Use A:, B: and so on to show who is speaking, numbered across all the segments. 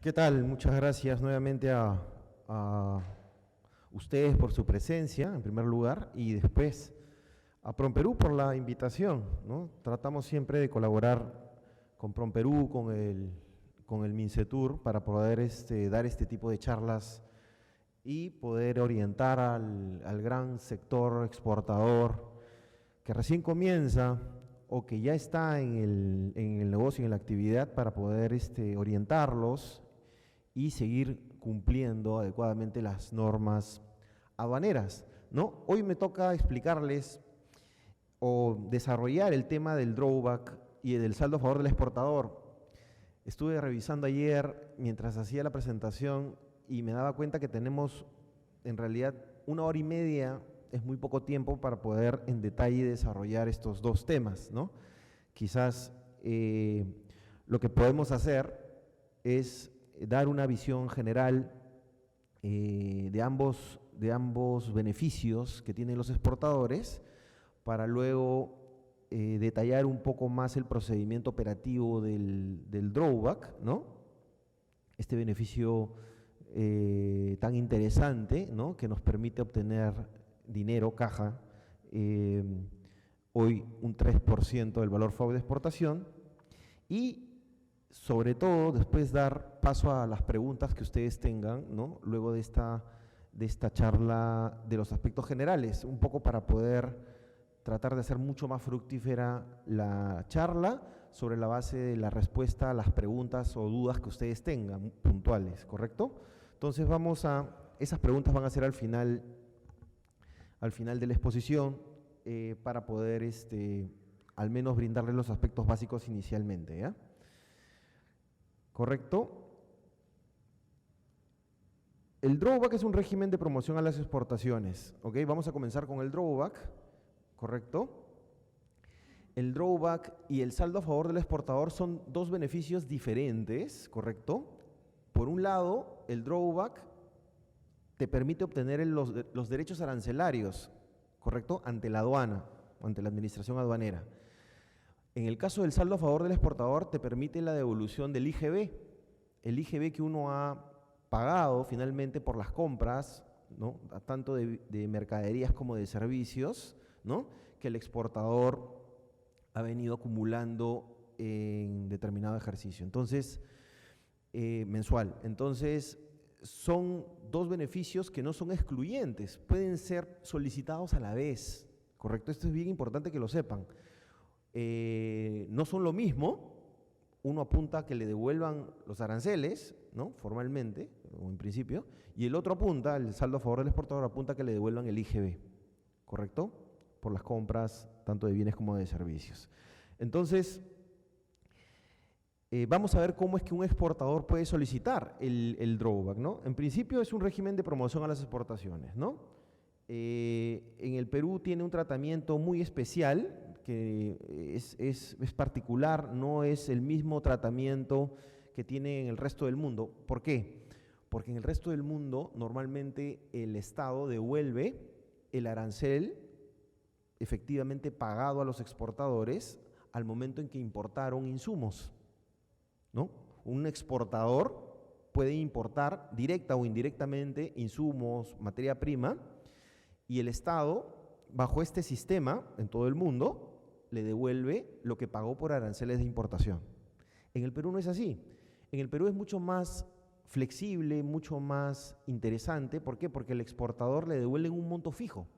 A: ¿Qué tal? Muchas gracias nuevamente a ustedes por su presencia, en primer lugar, y después a PromPerú por la invitación, ¿no? Tratamos siempre de colaborar con PromPerú, con el MINCETUR, para poder dar este tipo de charlas y poder orientar al gran sector exportador que recién comienza o que ya está en el negocio, en la actividad, para poder orientarlos y seguir cumpliendo adecuadamente las normas aduaneras, ¿no? Hoy me toca explicarles o desarrollar el tema del drawback y del saldo a favor del exportador. Estuve revisando ayer mientras hacía la presentación y me daba cuenta que tenemos en realidad 1 hora y media, es muy poco tiempo para poder en detalle desarrollar estos dos temas, ¿no? Quizás lo que podemos hacer es dar una visión general de ambos beneficios que tienen los exportadores para luego detallar un poco más el procedimiento operativo del drawback, ¿no? Este beneficio tan interesante, ¿no? Que nos permite obtener dinero, caja, hoy un 3% del valor FOB de exportación, y sobre todo después dar paso a las preguntas que ustedes tengan, ¿no? Luego de esta charla de los aspectos generales, un poco para poder tratar de hacer mucho más fructífera la charla sobre la base de la respuesta a las preguntas o dudas que ustedes tengan, puntuales, ¿correcto? Entonces esas preguntas van a ser al final de la exposición para poder al menos brindarles los aspectos básicos inicialmente, ¿ya? ¿Correcto? El drawback es un régimen de promoción a las exportaciones, ¿ok? Vamos a comenzar con el drawback, ¿correcto? El drawback y el saldo a favor del exportador son dos beneficios diferentes, ¿correcto? Por un lado, el drawback te permite obtener los derechos arancelarios, ¿correcto? Ante la aduana, ante la administración aduanera. En el caso del saldo a favor del exportador, te permite la devolución del IGB, el IGB que uno ha pagado finalmente por las compras, ¿no? Tanto de mercaderías como de servicios, ¿no? Que el exportador ha venido acumulando en determinado ejercicio. Entonces, mensual. Entonces, son dos beneficios que no son excluyentes, pueden ser solicitados a la vez, ¿correcto? Esto es bien importante que lo sepan. No son lo mismo, uno apunta a que le devuelvan los aranceles, ¿no? Formalmente, o en principio, y el otro apunta, el saldo a favor del exportador apunta a que le devuelvan el IGB, ¿correcto? Por las compras tanto de bienes como de servicios. Entonces, vamos a ver cómo es que un exportador puede solicitar el drawback, ¿no? En principio es un régimen de promoción a las exportaciones, ¿no? En el Perú tiene un tratamiento muy especial, que es particular, no es el mismo tratamiento que tiene en el resto del mundo. ¿Por qué? Porque en el resto del mundo normalmente el Estado devuelve el arancel efectivamente pagado a los exportadores al momento en que importaron insumos, ¿no? Un exportador puede importar directa o indirectamente insumos, materia prima, y el Estado, bajo este sistema, en todo el mundo, le devuelve lo que pagó por aranceles de importación. En el Perú no es así. En el Perú es mucho más flexible, mucho más interesante. ¿Por qué? Porque el exportador le devuelve un monto fijo.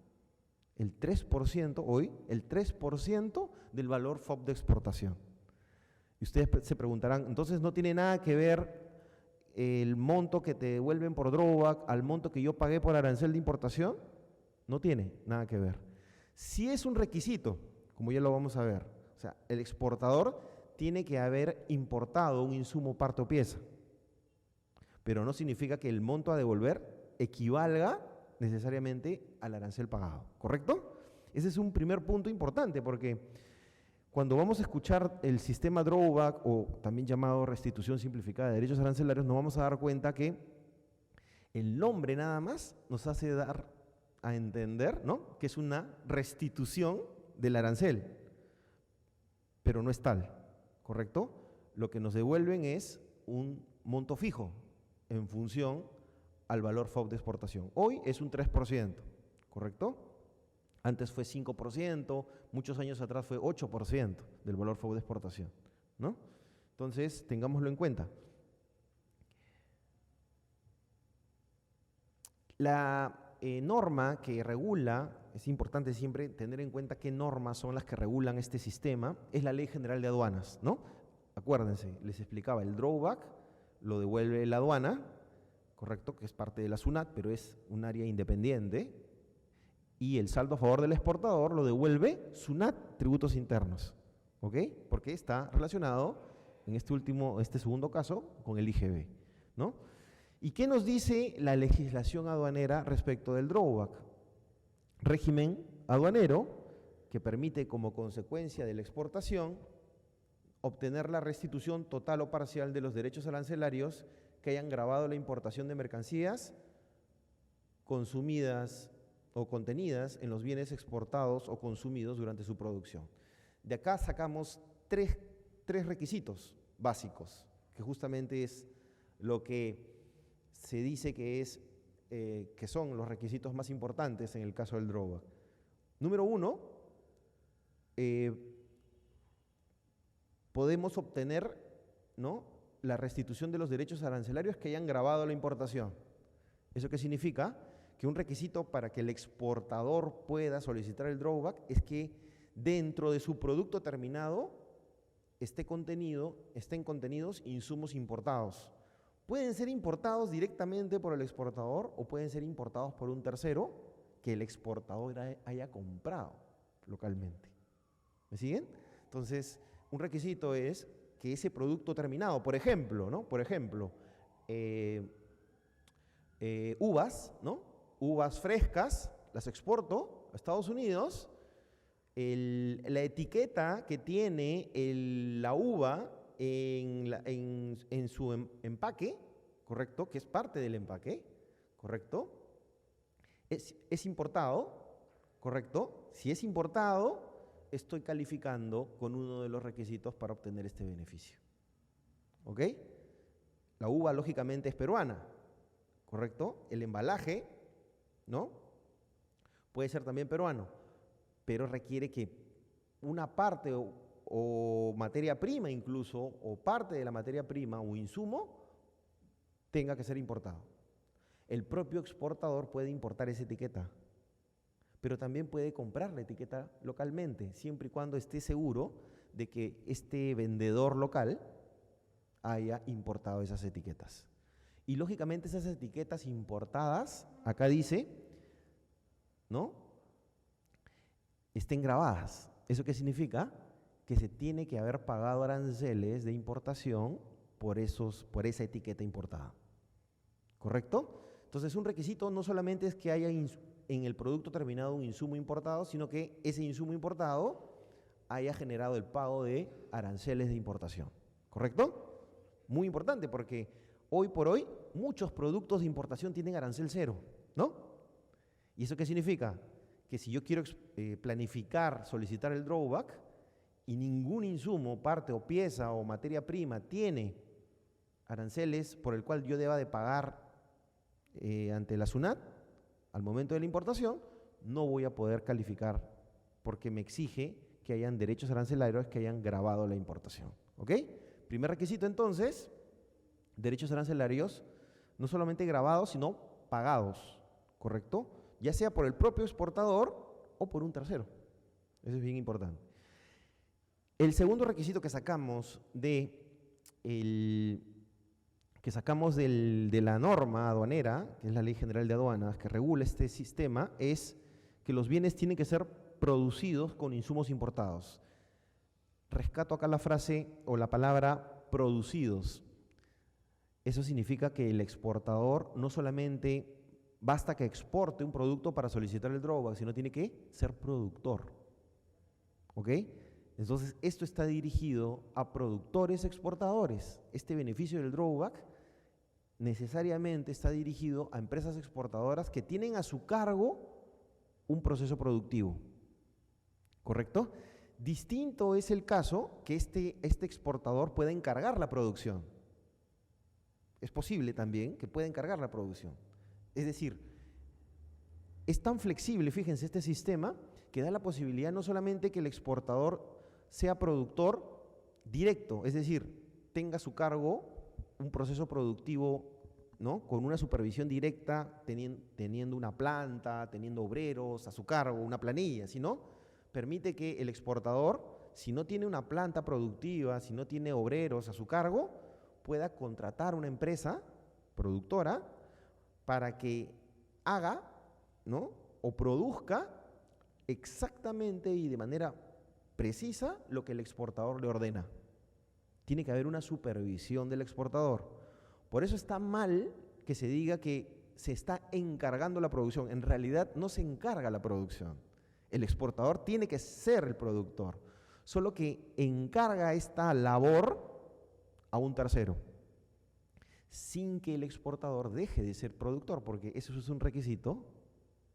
A: El 3%, hoy, el 3% del valor FOB de exportación. Y ustedes se preguntarán, entonces no tiene nada que ver el monto que te devuelven por drawback al monto que yo pagué por arancel de importación. No tiene nada que ver. Sí es un requisito, como ya lo vamos a ver. O sea, el exportador tiene que haber importado un insumo parte o pieza, pero no significa que el monto a devolver equivalga necesariamente al arancel pagado, ¿correcto? Ese es un primer punto importante, porque cuando vamos a escuchar el sistema drawback, o también llamado restitución simplificada de derechos arancelarios, nos vamos a dar cuenta que el nombre nada más nos hace dar a entender, ¿no?, que es una restitución del arancel, pero no es tal, ¿correcto? Lo que nos devuelven es un monto fijo en función al valor FOB de exportación. Hoy es un 3%, ¿correcto? Antes fue 5%, muchos años atrás fue 8% del valor FOB de exportación, ¿no? Entonces, tengámoslo en cuenta. La norma que regula, es importante siempre tener en cuenta qué normas son las que regulan este sistema, es la Ley General de Aduanas, ¿no? Acuérdense, les explicaba, el drawback lo devuelve la aduana, correcto, que es parte de la SUNAT, pero es un área independiente, y el saldo a favor del exportador lo devuelve SUNAT, tributos internos, ¿ok? Porque está relacionado, en este segundo caso, con el IGB, ¿no? ¿Y qué nos dice la legislación aduanera respecto del drawback? Régimen aduanero que permite como consecuencia de la exportación obtener la restitución total o parcial de los derechos arancelarios que hayan gravado la importación de mercancías consumidas o contenidas en los bienes exportados o consumidos durante su producción. De acá sacamos tres requisitos básicos, que justamente es lo que se dice que son los requisitos más importantes en el caso del drawback. Número 1, podemos obtener, ¿no?, la restitución de los derechos arancelarios que hayan gravado la importación. ¿Eso qué significa? Que un requisito para que el exportador pueda solicitar el drawback es que dentro de su producto terminado estén contenidos insumos importados. Pueden ser importados directamente por el exportador o pueden ser importados por un tercero que el exportador haya comprado localmente. ¿Me siguen? Entonces, un requisito es que ese producto terminado, por ejemplo, ¿no? Por ejemplo, uvas, ¿no? Uvas frescas, las exporto a Estados Unidos, la etiqueta que tiene la uva en su empaque, ¿correcto? Que es parte del empaque, ¿correcto? Es importado, ¿correcto? Si es importado, estoy calificando con uno de los requisitos para obtener este beneficio. ¿Ok? La uva, lógicamente, es peruana, ¿correcto? El embalaje, ¿no?, puede ser también peruano, pero requiere que una parte o materia prima incluso, o parte de la materia prima o insumo, tenga que ser importado. El propio exportador puede importar esa etiqueta, pero también puede comprar la etiqueta localmente, siempre y cuando esté seguro de que este vendedor local haya importado esas etiquetas. Y lógicamente esas etiquetas importadas, acá dice, ¿no?, estén grabadas. ¿Eso qué significa? Que se tiene que haber pagado aranceles de importación por esa etiqueta importada. ¿Correcto? Entonces, un requisito no solamente es que haya en el producto terminado un insumo importado, sino que ese insumo importado haya generado el pago de aranceles de importación. ¿Correcto? Muy importante porque hoy por hoy muchos productos de importación tienen arancel cero, ¿no? ¿Y eso qué significa? Que si yo quiero planificar, solicitar el drawback y ningún insumo, parte o pieza o materia prima tiene aranceles por el cual yo deba de pagar ante la SUNAT al momento de la importación, no voy a poder calificar porque me exige que hayan derechos arancelarios que hayan gravado la importación. ¿Ok? Primer requisito entonces, derechos arancelarios no solamente grabados, sino pagados, ¿correcto? Ya sea por el propio exportador o por un tercero. Eso es bien importante. El segundo requisito que sacamos de la norma aduanera, que es la Ley General de Aduanas, que regula este sistema, es que los bienes tienen que ser producidos con insumos importados. Rescato acá la frase o la palabra producidos. Eso significa que el exportador no solamente basta que exporte un producto para solicitar el drawback, sino tiene que ser productor. ¿Ok? Entonces, esto está dirigido a productores exportadores. Este beneficio del drawback necesariamente está dirigido a empresas exportadoras que tienen a su cargo un proceso productivo. ¿Correcto? Distinto es el caso que este exportador pueda encargar la producción. es posible también que pueda encargar la producción. Es decir, es tan flexible, fíjense, este sistema, que da la posibilidad no solamente que el exportador sea productor directo, es decir, tenga a su cargo un proceso productivo, ¿no?, con una supervisión directa, teniendo una planta, teniendo obreros a su cargo, una planilla, sino permite que el exportador, si no tiene una planta productiva, si no tiene obreros a su cargo, pueda contratar una empresa productora para que haga, ¿no?, o produzca exactamente y de manera precisa lo que el exportador le ordena. Tiene que haber una supervisión del exportador. Por eso está mal que se diga que se está encargando la producción. En realidad no se encarga la producción. El exportador tiene que ser el productor, solo que encarga esta labor a un tercero, sin que el exportador deje de ser productor, porque eso es un requisito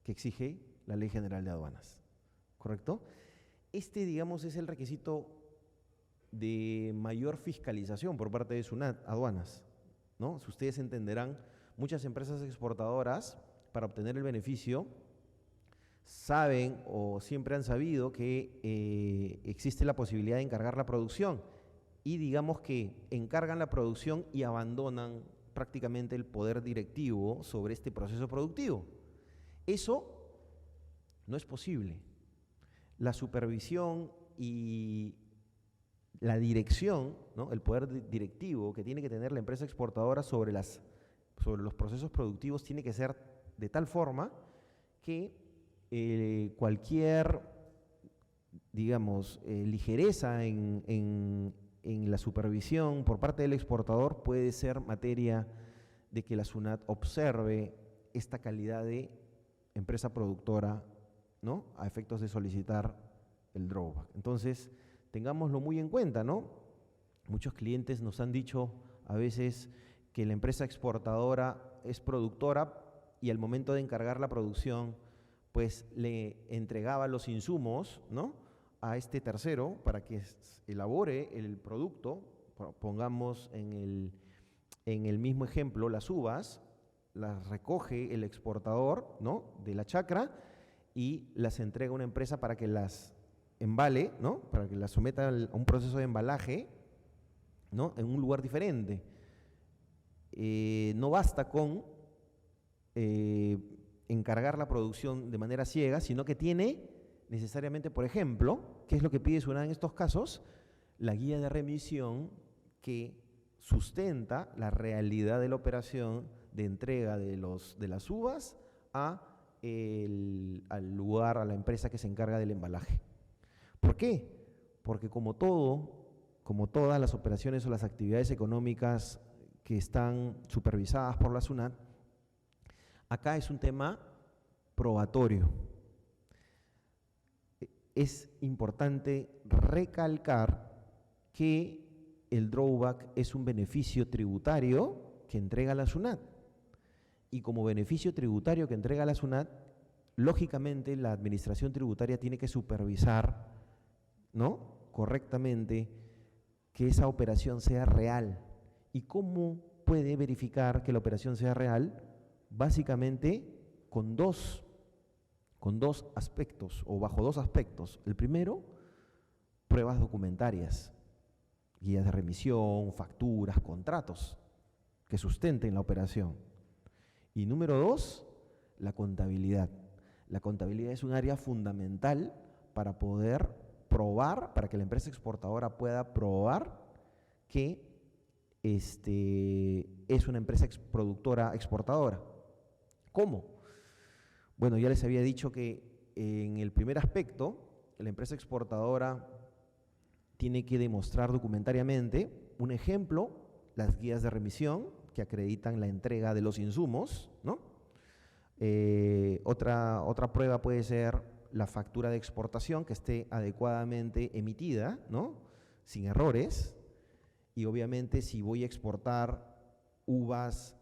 A: que exige la Ley General de Aduanas, ¿correcto? Este, digamos, es el requisito de mayor fiscalización por parte de SUNAT, aduanas, ¿no? Si ustedes entenderán, muchas empresas exportadoras, para obtener el beneficio, saben o siempre han sabido que existe la posibilidad de encargar la producción y digamos que encargan la producción y abandonan prácticamente el poder directivo sobre este proceso productivo. Eso no es posible. La supervisión y la dirección, ¿no?, el poder directivo que tiene que tener la empresa exportadora sobre los procesos productivos tiene que ser de tal forma que cualquier, digamos, ligereza en la supervisión por parte del exportador puede ser materia de que la SUNAT observe esta calidad de empresa productora, ¿no?, a efectos de solicitar el drawback. Entonces, tengámoslo muy en cuenta, ¿no? Muchos clientes nos han dicho a veces que la empresa exportadora es productora y al momento de encargar la producción, pues le entregaba los insumos, ¿no?, a este tercero para que elabore el producto. Pongamos en el mismo ejemplo las uvas, las recoge el exportador, ¿no?, de la chacra y las entrega a una empresa para que las embale, ¿no?, para que las someta a un proceso de embalaje, ¿no?, en un lugar diferente. No basta con encargar la producción de manera ciega, sino que tiene necesariamente, por ejemplo, ¿qué es lo que pide SUNAT en estos casos? La guía de remisión que sustenta la realidad de la operación de entrega de las uvas al lugar, a la empresa que se encarga del embalaje. ¿Por qué? Porque como todas las operaciones o las actividades económicas que están supervisadas por la SUNAT, acá es un tema probatorio. Es importante recalcar que el drawback es un beneficio tributario que entrega la SUNAT. Y como beneficio tributario que entrega la SUNAT, lógicamente la administración tributaria tiene que supervisar, ¿no?, correctamente que esa operación sea real. ¿Y cómo puede verificar que la operación sea real? Básicamente con dos aspectos o bajo dos aspectos. El primero, pruebas documentarias, guías de remisión, facturas, contratos que sustenten la operación. Y número dos, la contabilidad. La contabilidad es un área fundamental para poder probar, para que la empresa exportadora pueda probar que es una empresa productora exportadora. ¿Cómo? Bueno, ya les había dicho que en el primer aspecto, la empresa exportadora tiene que demostrar documentariamente, un ejemplo, las guías de remisión que acreditan la entrega de los insumos, ¿no? Otra prueba puede ser la factura de exportación que esté adecuadamente emitida, ¿no?, sin errores. Y obviamente si voy a exportar uvas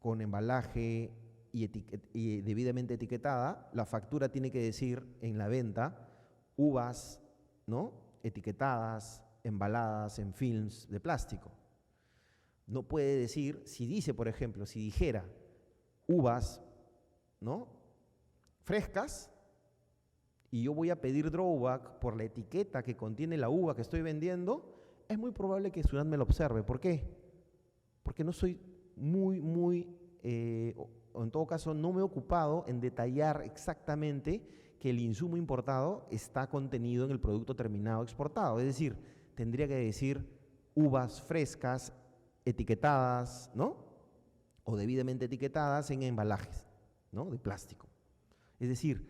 A: con embalaje y debidamente etiquetada, la factura tiene que decir en la venta uvas, ¿no?, etiquetadas, embaladas en films de plástico. no puede decir, si dice, por ejemplo, si dijera uvas, ¿no?, frescas, y yo voy a pedir drawback por la etiqueta que contiene la uva que estoy vendiendo, es muy probable que SUNAT me lo observe. ¿Por qué? Porque no soy o en todo caso no me he ocupado en detallar exactamente que el insumo importado está contenido en el producto terminado exportado. Es decir, tendría que decir uvas frescas etiquetadas, ¿no?, o debidamente etiquetadas en embalajes, ¿no?, de plástico. Es decir,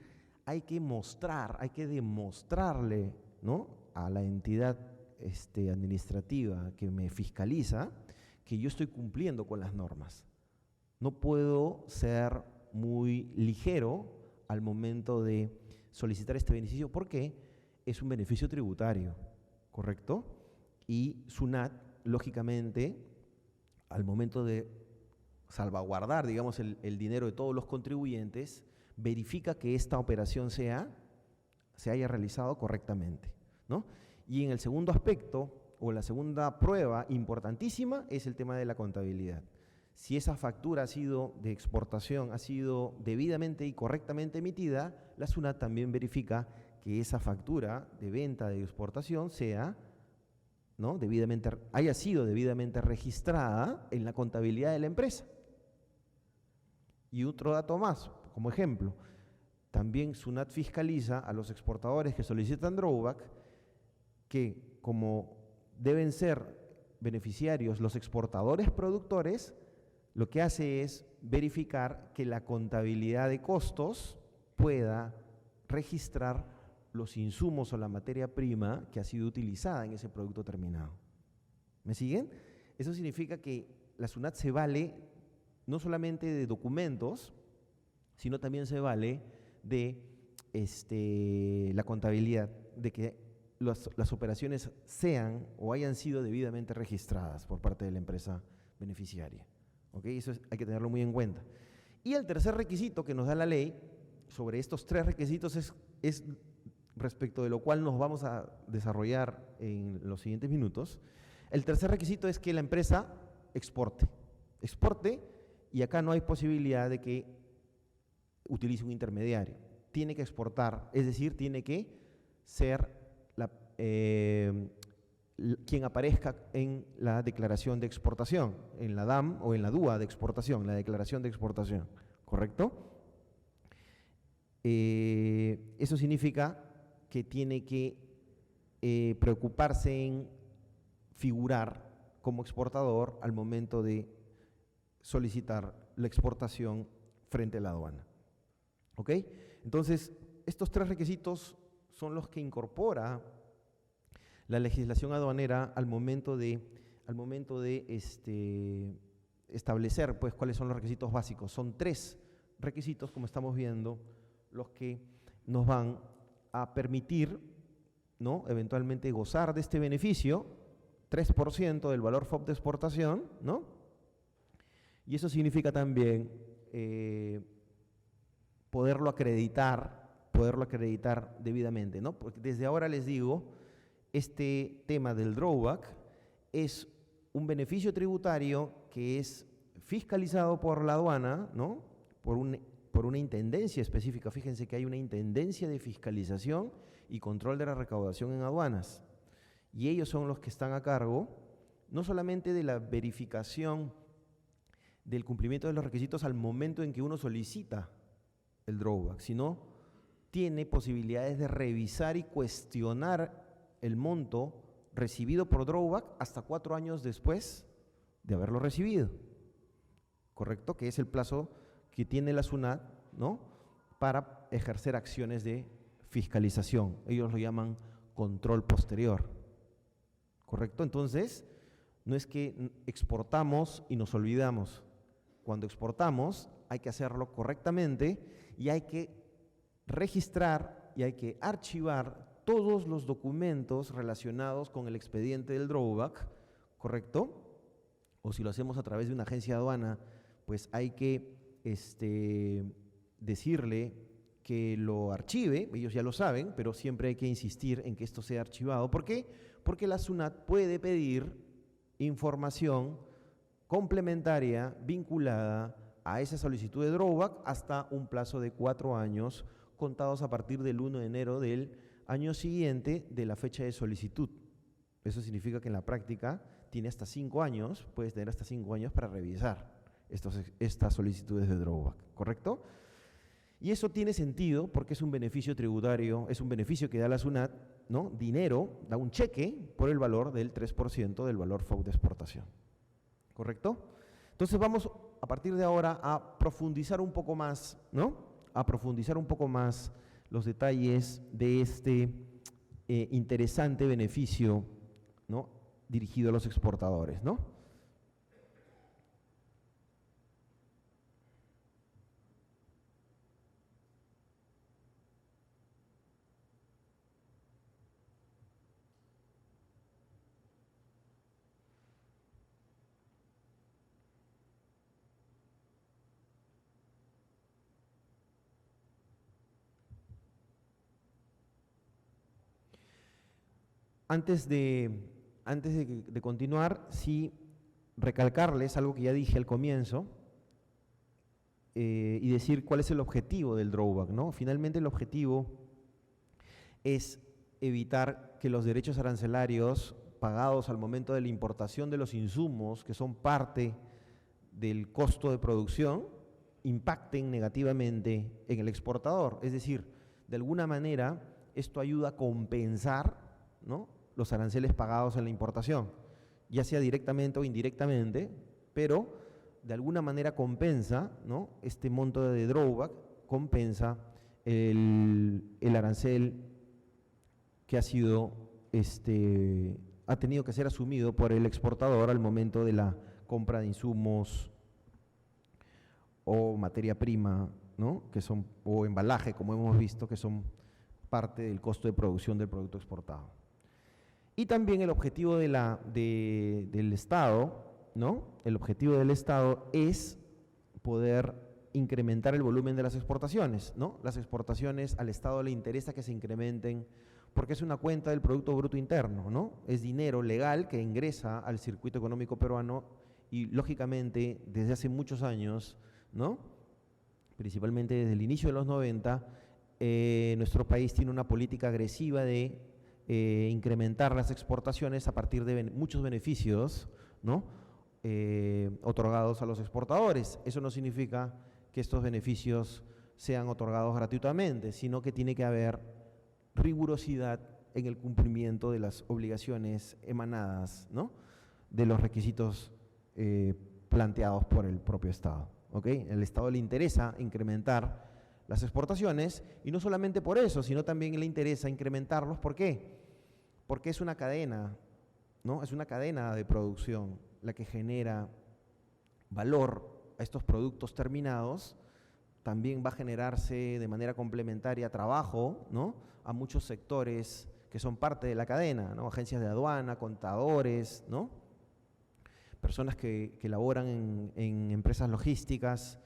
A: hay que mostrar, hay que demostrarle, ¿no?, a la entidad administrativa que me fiscaliza que yo estoy cumpliendo con las normas. No puedo ser muy ligero al momento de solicitar este beneficio porque es un beneficio tributario, ¿correcto? Y SUNAT, lógicamente, al momento de salvaguardar, digamos, el dinero de todos los contribuyentes, verifica que esta operación se haya realizado correctamente, ¿no? Y en el segundo aspecto, o la segunda prueba importantísima, es el tema de la contabilidad. Si esa factura de exportación ha sido debidamente y correctamente emitida, la SUNAT también verifica que esa factura de venta de exportación ¿no?, haya sido debidamente registrada en la contabilidad de la empresa. Y otro dato más, como ejemplo, también SUNAT fiscaliza a los exportadores que solicitan drawback que, como deben ser beneficiarios los exportadores productores, lo que hace es verificar que la contabilidad de costos pueda registrar los insumos o la materia prima que ha sido utilizada en ese producto terminado. ¿Me siguen? Eso significa que la SUNAT se vale no solamente de documentos, sino también se vale de la contabilidad, de que las operaciones sean o hayan sido debidamente registradas por parte de la empresa beneficiaria. ¿Ok? Eso hay que tenerlo muy en cuenta. Y el tercer requisito que nos da la ley, sobre estos tres requisitos, es respecto de lo cual nos vamos a desarrollar en los siguientes minutos. El tercer requisito es que la empresa exporte, y acá no hay posibilidad de que utilice un intermediario. Tiene que exportar, es decir, tiene que ser quien aparezca en la declaración de exportación, en la DAM o en la DUA de exportación, la declaración de exportación, ¿correcto? Eso significa que tiene que preocuparse en figurar como exportador al momento de solicitar la exportación frente a la aduana. ¿Ok? Entonces, estos tres requisitos son los que incorpora la legislación aduanera al momento de establecer, pues, cuáles son los requisitos básicos. Son tres requisitos, como estamos viendo, los que nos van a permitir, ¿no?, eventualmente gozar de este beneficio, 3% del valor FOB de exportación, ¿no? Y eso significa también poderlo acreditar debidamente, ¿no? Porque desde ahora les digo, este tema del drawback es un beneficio tributario que es fiscalizado por la aduana, ¿no?, por una intendencia específica. Fíjense que hay una intendencia de fiscalización y control de la recaudación en aduanas. Y ellos son los que están a cargo no solamente de la verificación del cumplimiento de los requisitos al momento en que uno solicita el drawback, sino tiene posibilidades de revisar y cuestionar el monto recibido por drawback hasta 4 años después de haberlo recibido, ¿correcto? Que es el plazo que tiene la SUNAT, ¿no?, para ejercer acciones de fiscalización. Ellos lo llaman control posterior, ¿correcto? Entonces, no es que exportamos y nos olvidamos. Cuando exportamos hay que hacerlo correctamente y hay que registrar y hay que archivar todos los documentos relacionados con el expediente del drawback, ¿correcto? O si lo hacemos a través de una agencia de aduana, pues hay que decirle que lo archive. Ellos ya lo saben, pero siempre hay que insistir en que esto sea archivado. ¿Por qué? Porque la SUNAT puede pedir información complementaria vinculada a esa solicitud de drawback hasta un plazo de 4 años contados a partir del 1 de enero del año siguiente de la fecha de solicitud. Eso significa que en la práctica tiene hasta 5 años, puedes tener hasta 5 años para revisar estas solicitudes de drawback, ¿correcto? Y eso tiene sentido porque es un beneficio tributario, es un beneficio que da la SUNAT, ¿no? Dinero, da un cheque por el valor del 3% del valor FOB de exportación, ¿correcto? Entonces vamos a partir de ahora a profundizar un poco más, ¿no? A profundizar un poco más los detalles de este interesante beneficio, ¿no? Dirigido a los exportadores, ¿no? Antes de continuar, sí recalcarles algo que ya dije al comienzo y decir cuál es el objetivo del drawback, ¿no? Finalmente el objetivo es evitar que los derechos arancelarios pagados al momento de la importación de los insumos, que son parte del costo de producción, impacten negativamente en el exportador. Es decir, de alguna manera esto ayuda a compensar, ¿no?, los aranceles pagados en la importación, ya sea directamente o indirectamente, pero de alguna manera compensa, ¿no?, este monto de drawback, compensa el arancel que ha tenido que ser asumido por el exportador al momento de la compra de insumos o materia prima, ¿no?, o embalaje, como hemos visto, que son parte del costo de producción del producto exportado. Y también el objetivo del Estado, ¿no? El objetivo del Estado es poder incrementar el volumen de las exportaciones, ¿no? Las exportaciones al Estado le interesa que se incrementen porque es una cuenta del Producto Bruto Interno, ¿no? Es dinero legal que ingresa al circuito económico peruano y, lógicamente, desde hace muchos años, ¿no?, principalmente desde el inicio de los 90, nuestro país tiene una política agresiva de incrementar las exportaciones a partir de muchos beneficios, ¿no?, otorgados a los exportadores. Eso no significa que estos beneficios sean otorgados gratuitamente, sino que tiene que haber rigurosidad en el cumplimiento de las obligaciones emanadas, ¿no?, de los requisitos planteados por el propio Estado. ¿Okay? El Estado le interesa incrementar las exportaciones y no solamente por eso, sino también le interesa incrementarlos. ¿Por qué? Porque es una cadena, ¿no? Es una cadena de producción la que genera valor a estos productos terminados. También va a generarse de manera complementaria trabajo, ¿no?, a muchos sectores que son parte de la cadena, ¿no?, agencias de aduana, contadores, ¿no?, personas que laboran en empresas logísticas,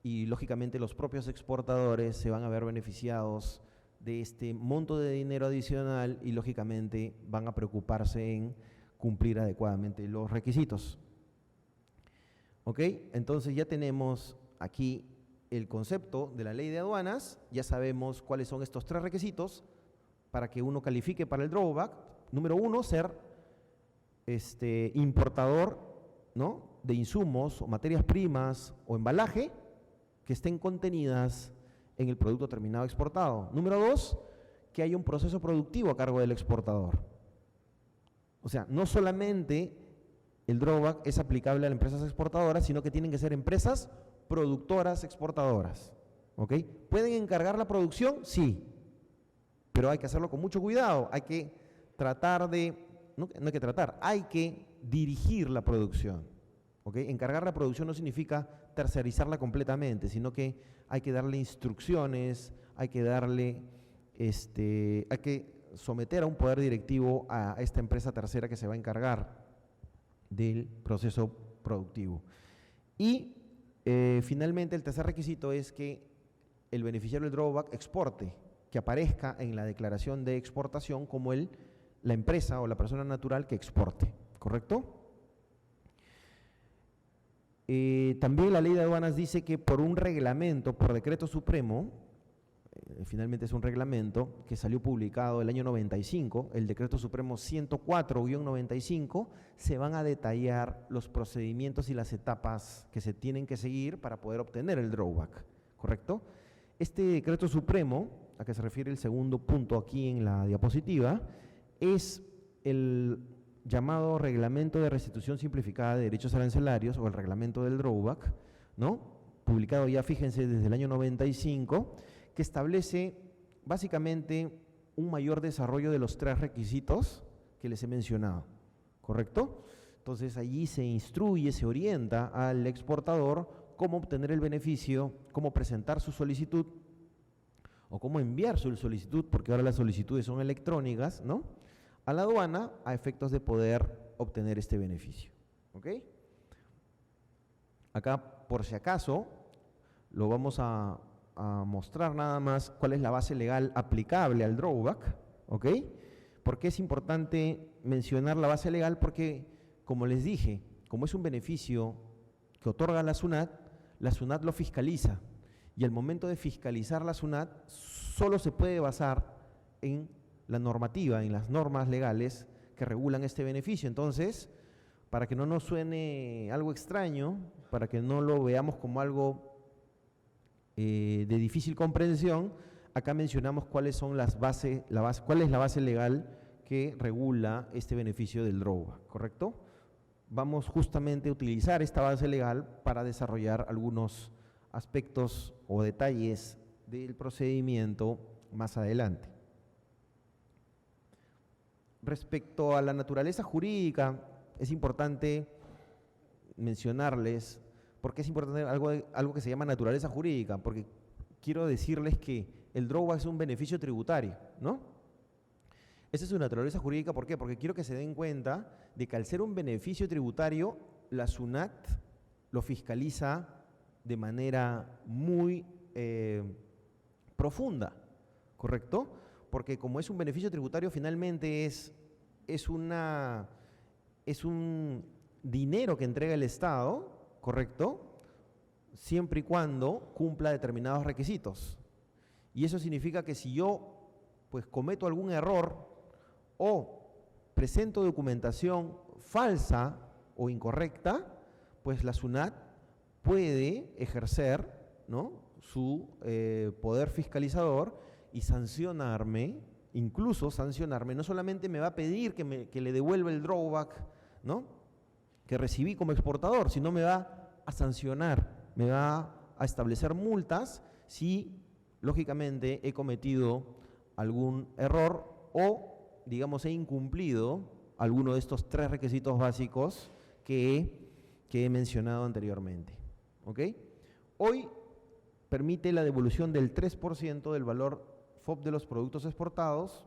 A: y lógicamente los propios exportadores se van a ver beneficiados de este monto de dinero adicional y lógicamente van a preocuparse en cumplir adecuadamente los requisitos. ¿Ok? Entonces ya tenemos aquí el concepto de la ley de aduanas, ya sabemos cuáles son estos 3 requisitos para que uno califique para el drawback. Número 1, ser importador, ¿no?, de insumos o materias primas o embalaje que estén contenidas en el producto terminado exportado. Número 2, que haya un proceso productivo a cargo del exportador. O sea, no solamente el drawback es aplicable a las empresas exportadoras, sino que tienen que ser empresas productoras exportadoras. ¿Ok? ¿Pueden encargar la producción? Sí, pero hay que hacerlo con mucho cuidado. Hay que tratar de, no hay que tratar, hay que dirigir la producción. ¿Ok? Encargar la producción no significa tercerizarla completamente, sino que hay que darle instrucciones, hay que someter a un poder directivo a esta empresa tercera que se va a encargar del proceso productivo. Y finalmente el tercer requisito es que el beneficiario del drawback exporte, que aparezca en la declaración de exportación como la empresa o la persona natural que exporte, ¿correcto? También la ley de aduanas dice que por un reglamento, por decreto supremo, finalmente es un reglamento que salió publicado el año 95, el decreto supremo 104-95, se van a detallar los procedimientos y las etapas que se tienen que seguir para poder obtener el drawback, ¿correcto? Este decreto supremo, a que se refiere el segundo punto aquí en la diapositiva, es el llamado Reglamento de Restitución Simplificada de Derechos Arancelarios, o el Reglamento del Drawback, ¿no? Publicado ya, fíjense, desde el año 95, que establece básicamente un mayor desarrollo de los 3 requisitos que les he mencionado, ¿correcto? Entonces allí se instruye, se orienta al exportador cómo obtener el beneficio, cómo presentar su solicitud o cómo enviar su solicitud, porque ahora las solicitudes son electrónicas, ¿no?, a la aduana a efectos de poder obtener este beneficio, ¿ok? Acá, por si acaso, lo vamos a mostrar nada más cuál es la base legal aplicable al drawback, ¿ok? ¿Por qué es importante mencionar la base legal? Porque, como les dije, como es un beneficio que otorga la SUNAT lo fiscaliza, y al momento de fiscalizar la SUNAT solo se puede basar en la normativa, en las normas legales que regulan este beneficio. Entonces, para que no nos suene algo extraño, para que no lo veamos como algo de difícil comprensión, acá mencionamos cuáles son cuál es la base legal que regula este beneficio del drawback, ¿correcto? Vamos justamente a utilizar esta base legal para desarrollar algunos aspectos o detalles del procedimiento más adelante. Respecto a la naturaleza jurídica, es importante mencionarles, porque es importante algo que se llama naturaleza jurídica, porque quiero decirles que el drawback es un beneficio tributario, ¿no? Esa es su naturaleza jurídica, ¿por qué? Porque quiero que se den cuenta de que al ser un beneficio tributario, la SUNAT lo fiscaliza de manera muy profunda, ¿correcto? Porque como es un beneficio tributario, finalmente es un dinero que entrega el Estado, ¿correcto?, siempre y cuando cumpla determinados requisitos. Y eso significa que si yo pues cometo algún error o presento documentación falsa o incorrecta, pues la SUNAT puede ejercer, ¿no?, su poder fiscalizador y sancionarme, incluso sancionarme. No solamente me va a pedir que le devuelva el drawback, ¿no?, que recibí como exportador, sino me va a sancionar, me va a establecer multas si, lógicamente, he cometido algún error o, digamos, he incumplido alguno de estos 3 requisitos básicos que he mencionado anteriormente, ¿ok? Hoy permite la devolución del 3% del valor FOB de los productos exportados,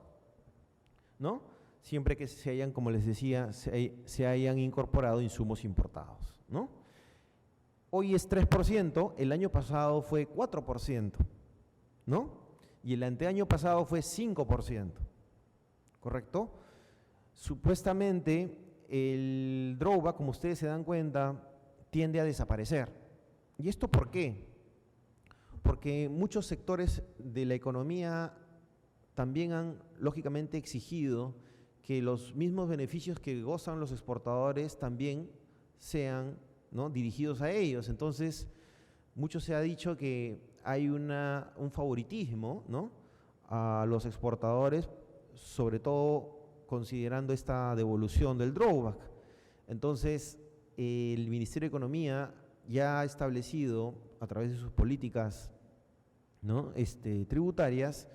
A: ¿no?, siempre que se hayan, como les decía, se hayan incorporado insumos importados, ¿no? Hoy es 3%, el año pasado fue 4%, ¿no? Y el anteaño pasado fue 5%, ¿correcto? Supuestamente el drawback, como ustedes se dan cuenta, tiende a desaparecer. ¿Y esto por qué? Porque muchos sectores de la economía también han, lógicamente, exigido que los mismos beneficios que gozan los exportadores también sean, ¿no?, dirigidos a ellos. Entonces, mucho se ha dicho que hay un favoritismo, ¿no?, a los exportadores, sobre todo considerando esta devolución del drawback. Entonces, el Ministerio de Economía ya ha establecido, a través de sus políticas, ¿no?, tributarias,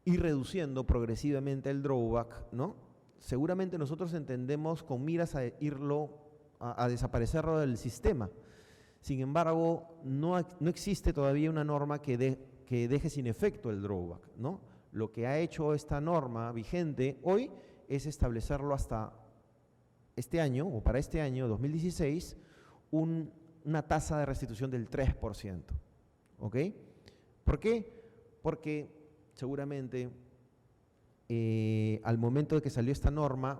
A: ir reduciendo progresivamente el drawback, ¿no? Seguramente nosotros entendemos con miras a a desaparecerlo del sistema. Sin embargo, no existe todavía una norma que deje sin efecto el drawback, ¿no? Lo que ha hecho esta norma vigente hoy es establecerlo hasta este año, o para este año 2016, una tasa de restitución del 3%, ¿ok? ¿Por qué? Porque seguramente al momento de que salió esta norma,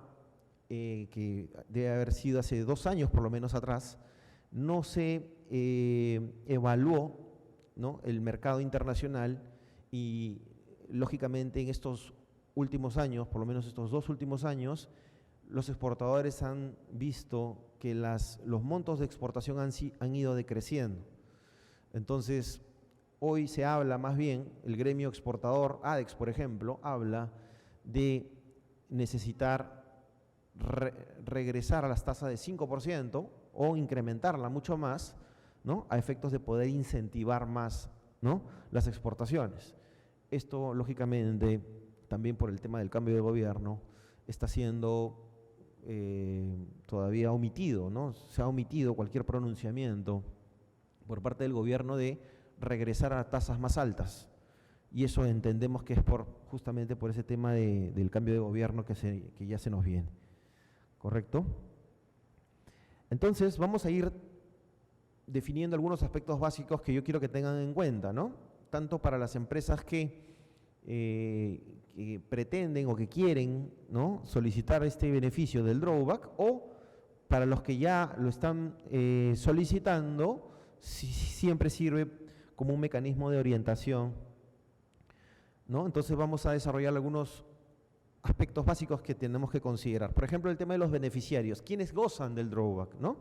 A: que debe haber sido hace 2 años por lo menos atrás, no se evaluó, ¿no?, el mercado internacional y lógicamente en estos últimos años, por lo menos estos 2 últimos años, los exportadores han visto que los montos de exportación han ido decreciendo. Entonces, hoy se habla más bien, el gremio exportador, ADEX por ejemplo, habla de necesitar regresar a las tasas de 5% o incrementarla mucho más, ¿no?, a efectos de poder incentivar más, ¿no?, las exportaciones. Esto, lógicamente, también por el tema del cambio de gobierno, está siendo todavía omitido, ¿no? Se ha omitido cualquier pronunciamiento por parte del gobierno de regresar a tasas más altas. Y eso entendemos que es justamente por ese tema del cambio de gobierno que ya se nos viene. ¿Correcto? Entonces, vamos a ir definiendo algunos aspectos básicos que yo quiero que tengan en cuenta, ¿no? Tanto para las empresas que pretenden o que quieren, ¿no?, solicitar este beneficio del drawback, o para los que ya lo están solicitando, siempre sirve como un mecanismo de orientación, ¿no? Entonces vamos a desarrollar algunos aspectos básicos que tenemos que considerar. Por ejemplo, el tema de los beneficiarios. ¿Quiénes gozan del drawback, no?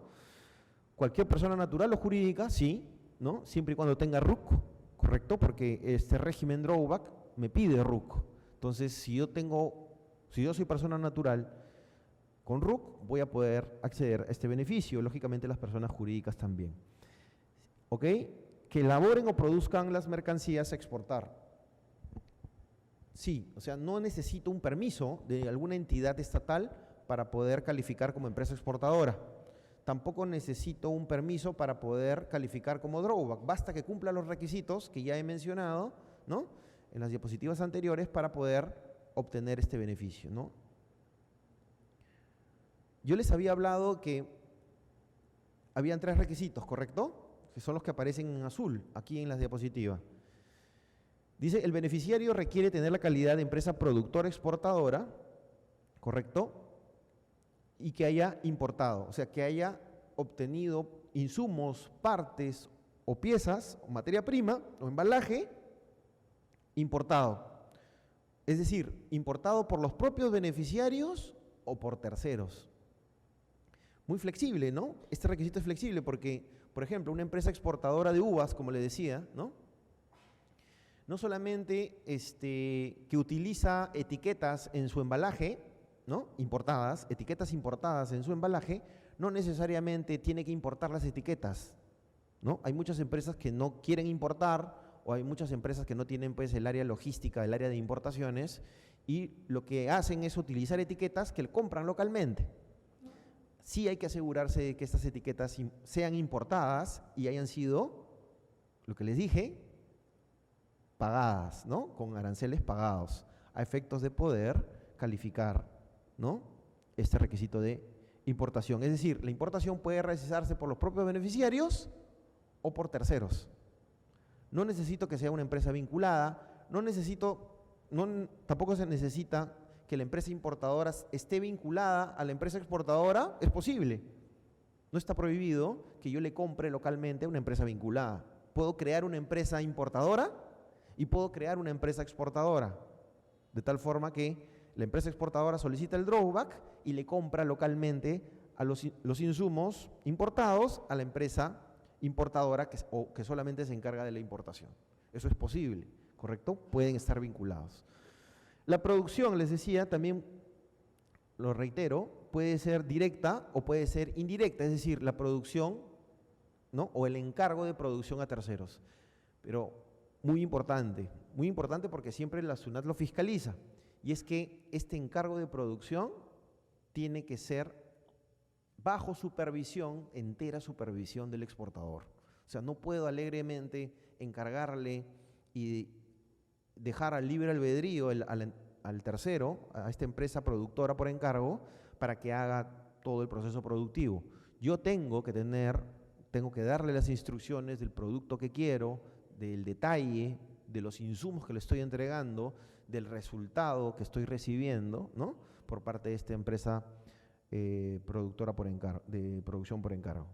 A: Cualquier persona natural o jurídica, sí, ¿no?, siempre y cuando tenga RUC, ¿correcto? Porque este régimen drawback me pide RUC. Entonces, si yo soy persona natural con RUC, voy a poder acceder a este beneficio. Lógicamente, las personas jurídicas también. ¿Ok? Que elaboren o produzcan las mercancías a exportar. Sí, o sea, no necesito un permiso de alguna entidad estatal para poder calificar como empresa exportadora. Tampoco necesito un permiso para poder calificar como drawback. Basta que cumpla los requisitos que ya he mencionado, ¿no?, en las diapositivas anteriores, para poder obtener este beneficio, ¿no? Yo les había hablado que habían 3 requisitos, ¿correcto?, que son los que aparecen en azul aquí en las diapositivas. Dice, el beneficiario requiere tener la calidad de empresa productora exportadora, ¿correcto?, y que haya importado, o sea, que haya obtenido insumos, partes o piezas, o materia prima o embalaje importado. Es decir, importado por los propios beneficiarios o por terceros. Muy flexible, ¿no? Este requisito es flexible porque, por ejemplo, una empresa exportadora de uvas, como le decía, ¿no?, no solamente que utiliza etiquetas en su embalaje, ¿no?, importadas, etiquetas importadas en su embalaje, no necesariamente tiene que importar las etiquetas, ¿no? Hay muchas empresas que no quieren importar, o hay muchas empresas que no tienen, pues, el área logística, el área de importaciones, y lo que hacen es utilizar etiquetas que compran localmente. Sí hay que asegurarse de que estas etiquetas sean importadas y hayan sido, lo que les dije, pagadas, ¿no?, con aranceles pagados, a efectos de poder calificar, ¿no?, este requisito de importación. Es decir, la importación puede realizarse por los propios beneficiarios o por terceros. No necesito que sea una empresa vinculada, tampoco se necesita que la empresa importadora esté vinculada a la empresa exportadora. Es posible. No está prohibido que yo le compre localmente a una empresa vinculada. Puedo crear una empresa importadora y puedo crear una empresa exportadora, de tal forma que la empresa exportadora solicita el drawback y le compra localmente a los insumos importados a la empresa importadora que solamente se encarga de la importación. Eso es posible, ¿correcto? Pueden estar vinculados. La producción, les decía, también lo reitero, puede ser directa o puede ser indirecta, es decir, la producción, ¿no?, o el encargo de producción a terceros. Pero muy importante porque siempre la SUNAT lo fiscaliza, y es que este encargo de producción tiene que ser bajo supervisión, entera supervisión del exportador. O sea, no puedo alegremente encargarle y dejar al libre albedrío al tercero, a esta empresa productora por encargo, para que haga todo el proceso productivo. Yo tengo que darle las instrucciones del producto que quiero, del detalle, de los insumos que le estoy entregando, del resultado que estoy recibiendo, ¿no?, por parte de esta empresa productora de producción por encargo.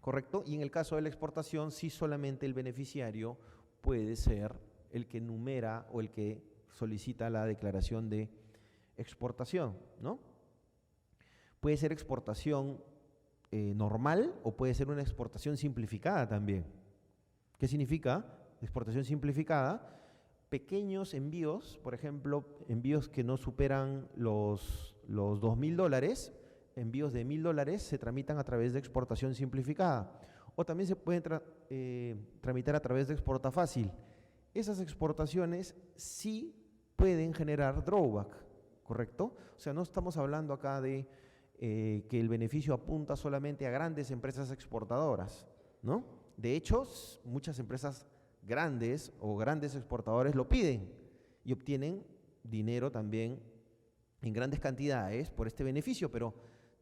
A: ¿Correcto? Y en el caso de la exportación, sí solamente el beneficiario puede ser el que numera o el que solicita la declaración de exportación, ¿no? Puede ser exportación normal o puede ser una exportación simplificada también. ¿Qué significa? Exportación simplificada. Pequeños envíos, por ejemplo, envíos que no superan los $2.000, envíos de $1.000 se tramitan a través de exportación simplificada. O también se pueden tramitar a través de exporta fácil. Esas exportaciones sí pueden generar drawback, ¿correcto? O sea, no estamos hablando acá de que el beneficio apunta solamente a grandes empresas exportadoras, ¿no? De hecho, muchas empresas grandes o grandes exportadores lo piden y obtienen dinero también en grandes cantidades por este beneficio, pero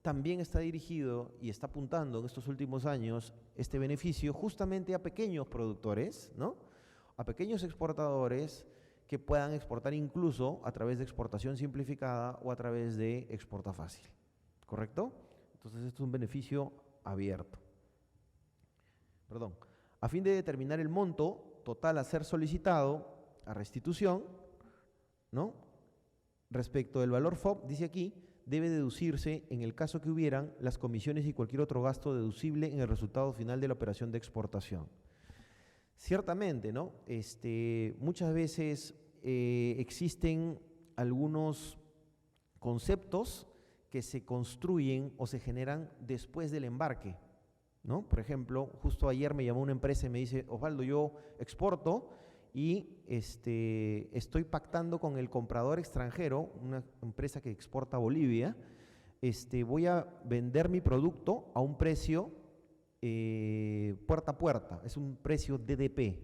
A: también está dirigido y está apuntando en estos últimos años este beneficio justamente a pequeños productores, ¿no? A pequeños exportadores que puedan exportar incluso a través de exportación simplificada o a través de exporta fácil, ¿correcto? Entonces esto es un beneficio abierto. Perdón. A fin de determinar el monto total a ser solicitado a restitución, ¿no? Respecto del valor FOB, dice aquí, debe deducirse en el caso que hubieran las comisiones y cualquier otro gasto deducible en el resultado final de la operación de exportación. Ciertamente, ¿no? Muchas veces existen algunos conceptos que se construyen o se generan después del embarque, ¿no? Por ejemplo, justo ayer me llamó una empresa y me dice, Osvaldo, yo exporto y estoy pactando con el comprador extranjero, una empresa que exporta a Bolivia, voy a vender mi producto a un precio puerta a puerta, es un precio DDP.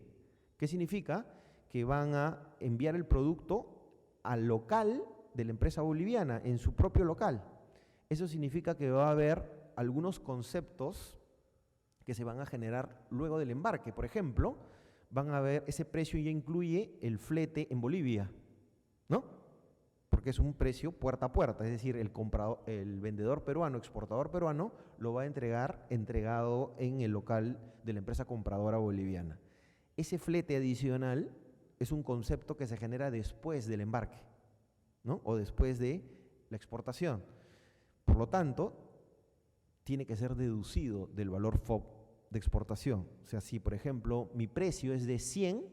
A: ¿Qué significa? Que van a enviar el producto al local de la empresa boliviana, en su propio local. Eso significa que va a haber algunos conceptos que se van a generar luego del embarque. Por ejemplo, van a ver, ese precio ya incluye el flete en Bolivia, ¿no? Porque es un precio puerta a puerta, es decir, el vendedor peruano, exportador peruano, lo va a entregado en el local de la empresa compradora boliviana. Ese flete adicional es un concepto que se genera después del embarque, ¿no? O después de la exportación. Por lo tanto, tiene que ser deducido del valor FOB de exportación. O sea, si por ejemplo mi precio es de 100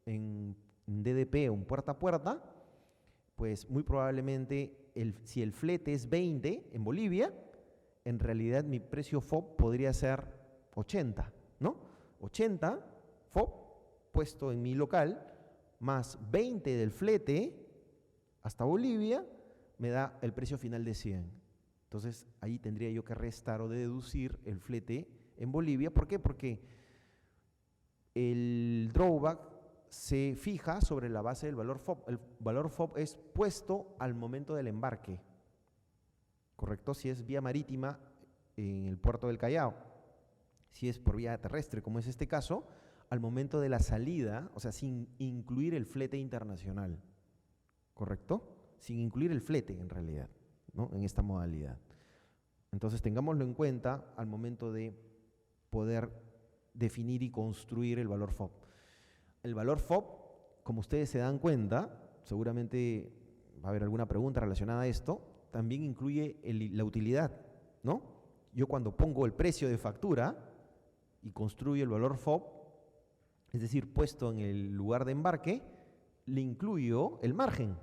A: en DDP o en puerta a puerta, pues muy probablemente si el flete es 20 en Bolivia, en realidad mi precio FOB podría ser 80, ¿no? 80 FOB puesto en mi local, más 20 del flete hasta Bolivia, me da el precio final de 100. Entonces, ahí tendría yo que restar o deducir el flete en Bolivia. ¿Por qué? Porque el drawback se fija sobre la base del valor FOB. El valor FOB es puesto al momento del embarque, ¿correcto? Si es vía marítima en el puerto del Callao, si es por vía terrestre, como es este caso, al momento de la salida, o sea, sin incluir el flete internacional, ¿correcto? Sin incluir el flete en realidad, ¿no? En esta modalidad. Entonces tengámoslo en cuenta al momento de poder definir y construir el valor FOB. El valor FOB, como ustedes se dan cuenta, seguramente va a haber alguna pregunta relacionada a esto, también incluye la utilidad, ¿no? Yo cuando pongo el precio de factura y construyo el valor FOB, es decir, puesto en el lugar de embarque, le incluyo el margen.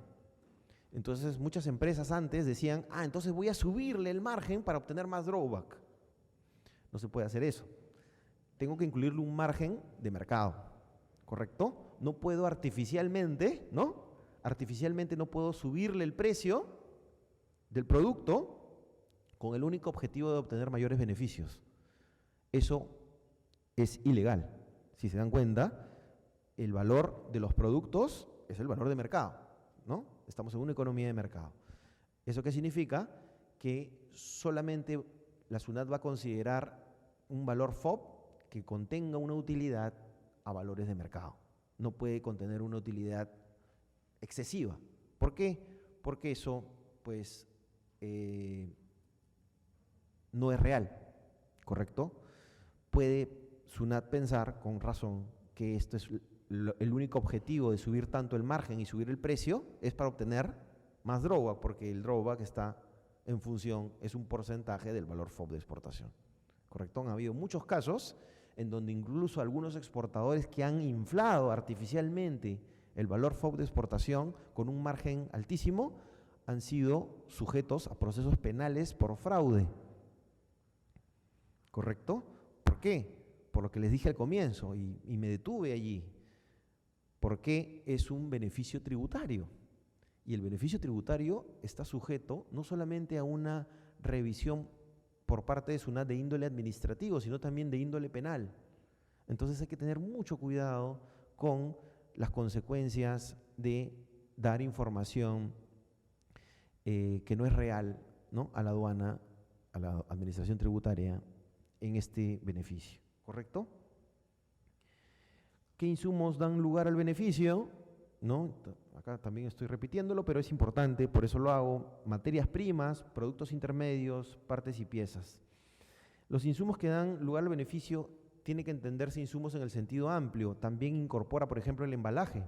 A: Entonces muchas empresas antes decían, entonces voy a subirle el margen para obtener más drawback. No se puede hacer eso. Tengo que incluirle un margen de mercado, ¿correcto? No puedo artificialmente, ¿no? Artificialmente no puedo subirle el precio del producto con el único objetivo de obtener mayores beneficios. Eso es ilegal. Si se dan cuenta, el valor de los productos es el valor de mercado, ¿no? Estamos en una economía de mercado. ¿Eso qué significa? Que solamente la SUNAT va a considerar un valor FOB que contenga una utilidad a valores de mercado. No puede contener una utilidad excesiva. ¿Por qué? Porque eso, pues, no es real, ¿correcto? Puede SUNAT pensar, con razón, que esto es el único objetivo de subir tanto el margen y subir el precio es para obtener más drawback, porque el drawback está en función, es un porcentaje del valor FOB de exportación, ¿correcto? Han habido muchos casos en donde incluso algunos exportadores que han inflado artificialmente el valor FOB de exportación con un margen altísimo han sido sujetos a procesos penales por fraude, ¿correcto? ¿Por qué? Por lo que les dije al comienzo y me detuve allí, porque es un beneficio tributario. Y el beneficio tributario está sujeto no solamente a una revisión por parte de SUNAT de índole administrativo, sino también de índole penal. Entonces hay que tener mucho cuidado con las consecuencias de dar información que no es real, ¿no?, a la aduana, a la administración tributaria en este beneficio, ¿correcto? ¿Qué insumos dan lugar al beneficio? ¿No? Acá también estoy repitiéndolo, pero es importante, por eso lo hago. Materias primas, productos intermedios, partes y piezas. Los insumos que dan lugar al beneficio tiene que entenderse insumos en el sentido amplio. También incorpora, por ejemplo, el embalaje,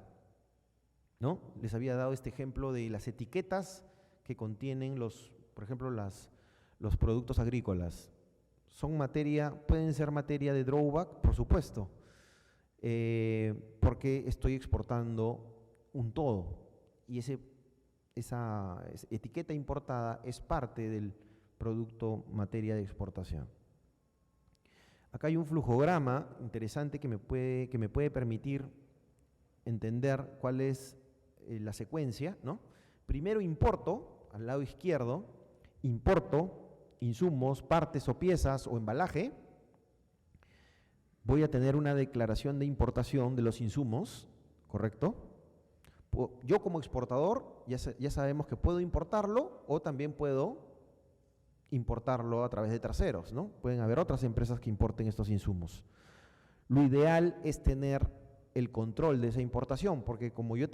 A: ¿no? Les había dado este ejemplo de las etiquetas que contienen por ejemplo, los productos agrícolas. Pueden ser materia de drawback, por supuesto, porque estoy exportando un todo y esa etiqueta importada es parte del producto materia de exportación. Acá hay un flujograma interesante que me puede permitir entender cuál es la secuencia, ¿no? Primero importo, al lado izquierdo, importo insumos, partes o piezas o embalaje. Voy a tener una declaración de importación de los insumos, ¿correcto? Yo como exportador ya sabemos que puedo importarlo o también puedo importarlo a través de terceros, ¿no? Pueden haber otras empresas que importen estos insumos. Lo ideal es tener el control de esa importación, porque como yo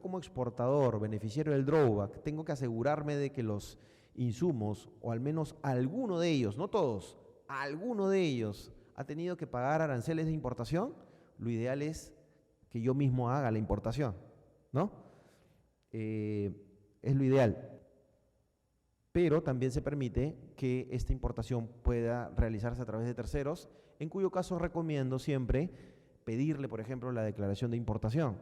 A: como exportador, beneficiario del drawback, tengo que asegurarme de que los insumos, o al menos alguno de ellos, no todos, alguno de ellos ha tenido que pagar aranceles de importación. Lo ideal es que yo mismo haga la importación, ¿no? Es lo ideal. Pero también se permite que esta importación pueda realizarse a través de terceros, en cuyo caso recomiendo siempre pedirle, por ejemplo, la declaración de importación,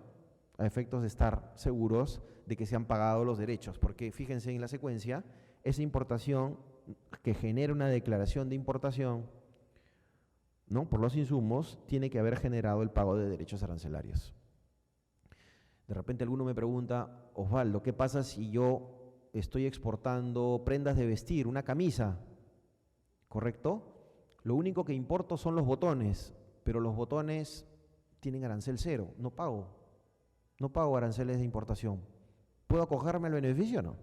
A: a efectos de estar seguros de que se han pagado los derechos, porque fíjense en la secuencia, esa importación que genera una declaración de importación, ¿no?, por los insumos, tiene que haber generado el pago de derechos arancelarios. De repente alguno me pregunta, Osvaldo, ¿qué pasa si yo estoy exportando prendas de vestir, una camisa? ¿Correcto? Lo único que importo son los botones, pero los botones tienen arancel cero, no pago aranceles de importación. ¿Puedo acogerme al beneficio o no?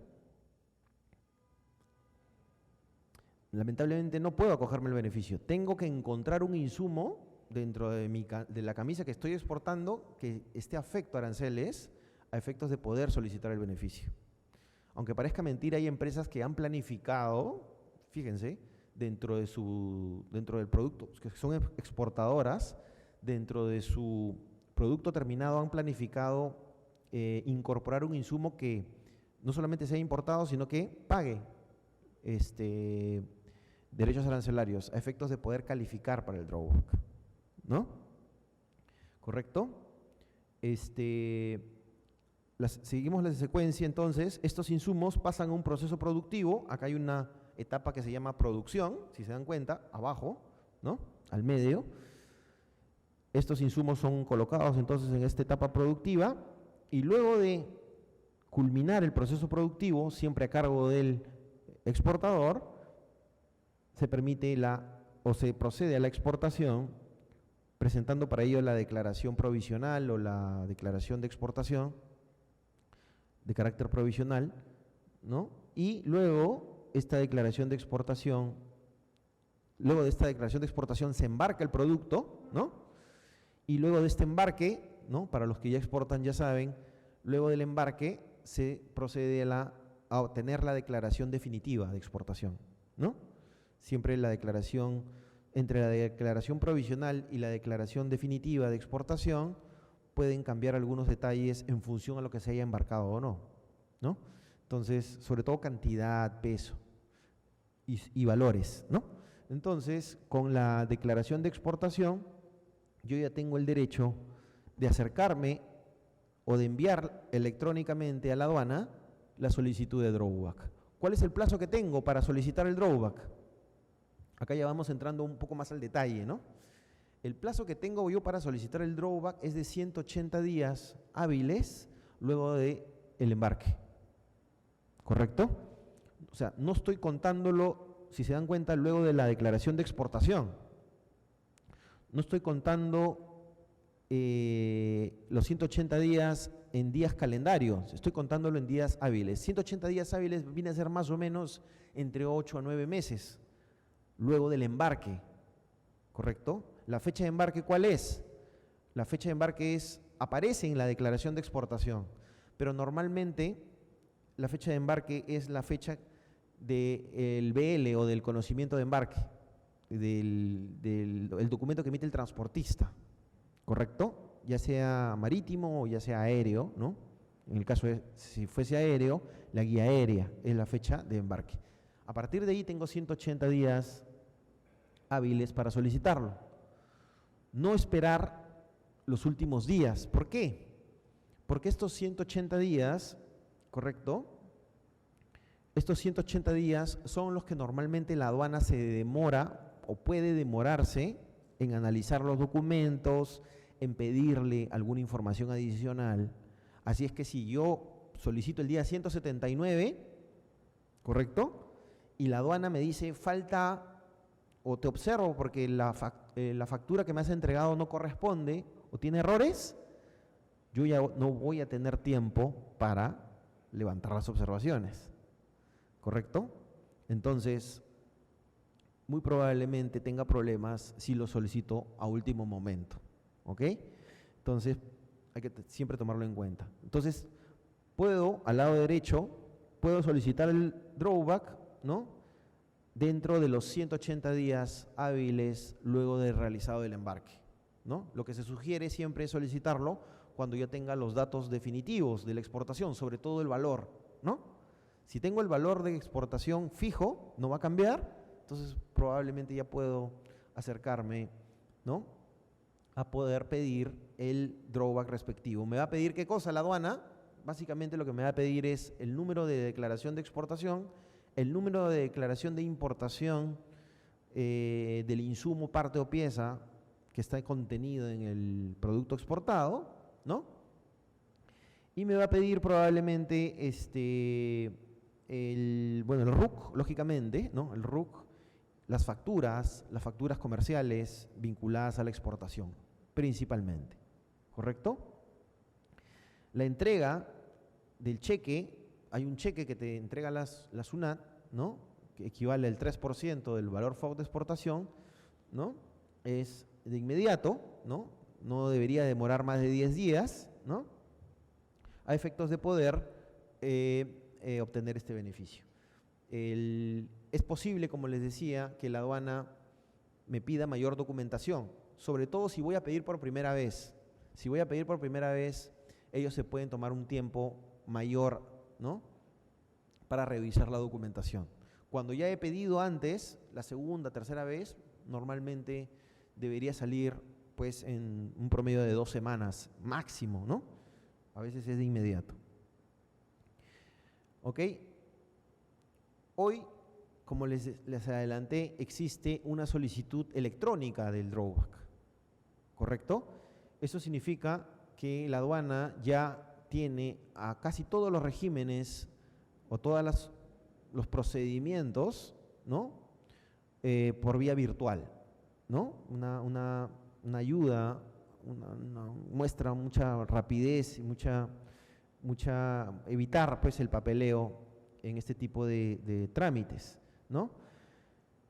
A: Lamentablemente no puedo acogerme al beneficio. Tengo que encontrar un insumo dentro de la camisa que estoy exportando que esté afecto a aranceles, a efectos de poder solicitar el beneficio. Aunque parezca mentira, hay empresas que han planificado, fíjense, dentro del producto, que son exportadoras, dentro de su producto terminado han planificado incorporar un insumo que no solamente sea importado, sino que pague derechos arancelarios a efectos de poder calificar para el drawback, ¿no? ¿Correcto? Seguimos la secuencia, entonces, estos insumos pasan a un proceso productivo. Acá hay una etapa que se llama producción, si se dan cuenta, abajo, ¿no?, al medio. Estos insumos son colocados entonces en esta etapa productiva y luego de culminar el proceso productivo, siempre a cargo del exportador, se procede a la exportación, presentando para ello la declaración provisional o la declaración de exportación de carácter provisional, ¿no? Y luego de esta declaración de exportación se embarca el producto, ¿no? Y luego de este embarque, ¿no?, para los que ya exportan ya saben, luego del embarque se procede a la a obtener la declaración definitiva de exportación, ¿no? Siempre la declaración, entre la declaración provisional y la declaración definitiva de exportación, pueden cambiar algunos detalles en función a lo que se haya embarcado o no, ¿no? Entonces, sobre todo cantidad, peso y valores, ¿no? Entonces, con la declaración de exportación, yo ya tengo el derecho de acercarme o de enviar electrónicamente a la aduana la solicitud de drawback. ¿Cuál es el plazo que tengo para solicitar el drawback? Acá ya vamos entrando un poco más al detalle, ¿no? El plazo que tengo yo para solicitar el drawback es de 180 días hábiles luego del embarque, ¿correcto? O sea, no estoy contándolo, si se dan cuenta, luego de la declaración de exportación. No estoy contando los 180 días en días calendarios, estoy contándolo en días hábiles. 180 días hábiles viene a ser más o menos entre 8 a 9 meses luego del embarque, ¿correcto? ¿La fecha de embarque cuál es? La fecha de embarque aparece en la declaración de exportación, pero normalmente la fecha de embarque es la fecha del BL o del conocimiento de embarque, el documento que emite el transportista, ¿correcto? Ya sea marítimo o ya sea aéreo, ¿no? En el caso de, si fuese aéreo, la guía aérea es la fecha de embarque. A partir de ahí tengo 180 días hábiles para solicitarlo. No esperar los últimos días. ¿Por qué? Porque estos 180 días, ¿correcto? Estos 180 días son los que normalmente la aduana se demora o puede demorarse en analizar los documentos, en pedirle alguna información adicional. Así es que si yo solicito el día 179, ¿correcto? Y la aduana me dice, falta, o te observo porque la factura que me has entregado no corresponde o tiene errores, yo ya no voy a tener tiempo para levantar las observaciones, ¿correcto? Entonces, muy probablemente tenga problemas si lo solicito a último momento, ¿ok? Entonces, hay que siempre tomarlo en cuenta. Entonces, puedo, al lado derecho, puedo solicitar el drawback, ¿no? Dentro de los 180 días hábiles luego de realizado el embarque, ¿no? Lo que se sugiere siempre es solicitarlo cuando ya tenga los datos definitivos de la exportación, sobre todo el valor, ¿no? Si tengo el valor de exportación fijo, no va a cambiar, entonces probablemente ya puedo acercarme, ¿no?, a poder pedir el drawback respectivo. ¿Me va a pedir qué cosa la aduana? Básicamente lo que me va a pedir es el número de declaración de exportación, el número de declaración de importación del insumo, parte o pieza que está contenido en el producto exportado, ¿no? Y me va a pedir probablemente el RUC, lógicamente, ¿no? El RUC, las facturas comerciales vinculadas a la exportación, principalmente, ¿correcto? La entrega del cheque. Hay un cheque que te entrega la SUNAT, ¿no?, que equivale al 3% del valor FOB de exportación, ¿no? Es de inmediato, ¿no? No debería demorar más de 10 días, ¿no?, a efectos de poder obtener este beneficio. Es posible, como les decía, que la aduana me pida mayor documentación, sobre todo si voy a pedir por primera vez. Si voy a pedir por primera vez, ellos se pueden tomar un tiempo mayor, ¿no?, para revisar la documentación. Cuando ya he pedido antes, la segunda, tercera vez, normalmente debería salir pues en un promedio de 2 semanas máximo, ¿no? A veces es de inmediato. ¿Ok? Hoy, como les adelanté, existe una solicitud electrónica del drawback, ¿correcto? Eso significa que la aduana ya tiene a casi todos los regímenes o todos los procedimientos, ¿no?, por vía virtual, ¿no? Una ayuda, muestra mucha rapidez y evitar pues el papeleo en este tipo de trámites, ¿no?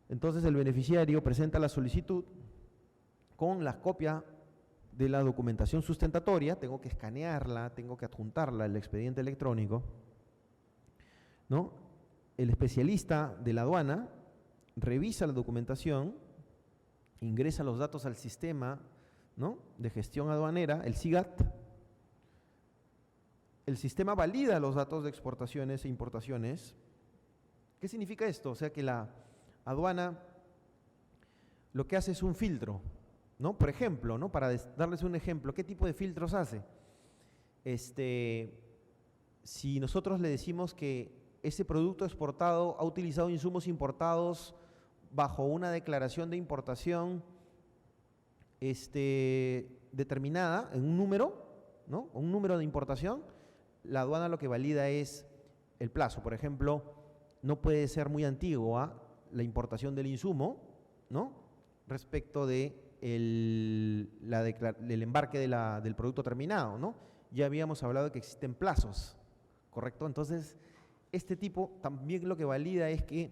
A: Entonces el beneficiario presenta la solicitud con la copia de la documentación sustentatoria, tengo que escanearla, tengo que adjuntarla al expediente electrónico, ¿no? El especialista de la aduana revisa la documentación, ingresa los datos al sistema, ¿no?, de gestión aduanera, el SIGAT. El sistema valida los datos de exportaciones e importaciones. ¿Qué significa esto? O sea que la aduana lo que hace es un filtro, ¿no? Por ejemplo, ¿no?, para darles un ejemplo, ¿qué tipo de filtros hace? Si nosotros le decimos que ese producto exportado ha utilizado insumos importados bajo una declaración de importación determinada en un número, ¿no?, un número de importación, la aduana lo que valida es el plazo. Por ejemplo, no puede ser muy antigua la importación del insumo, ¿no?, respecto de el embarque del producto terminado, ¿no? Ya habíamos hablado de que existen plazos, ¿correcto? Entonces, este tipo también lo que valida es que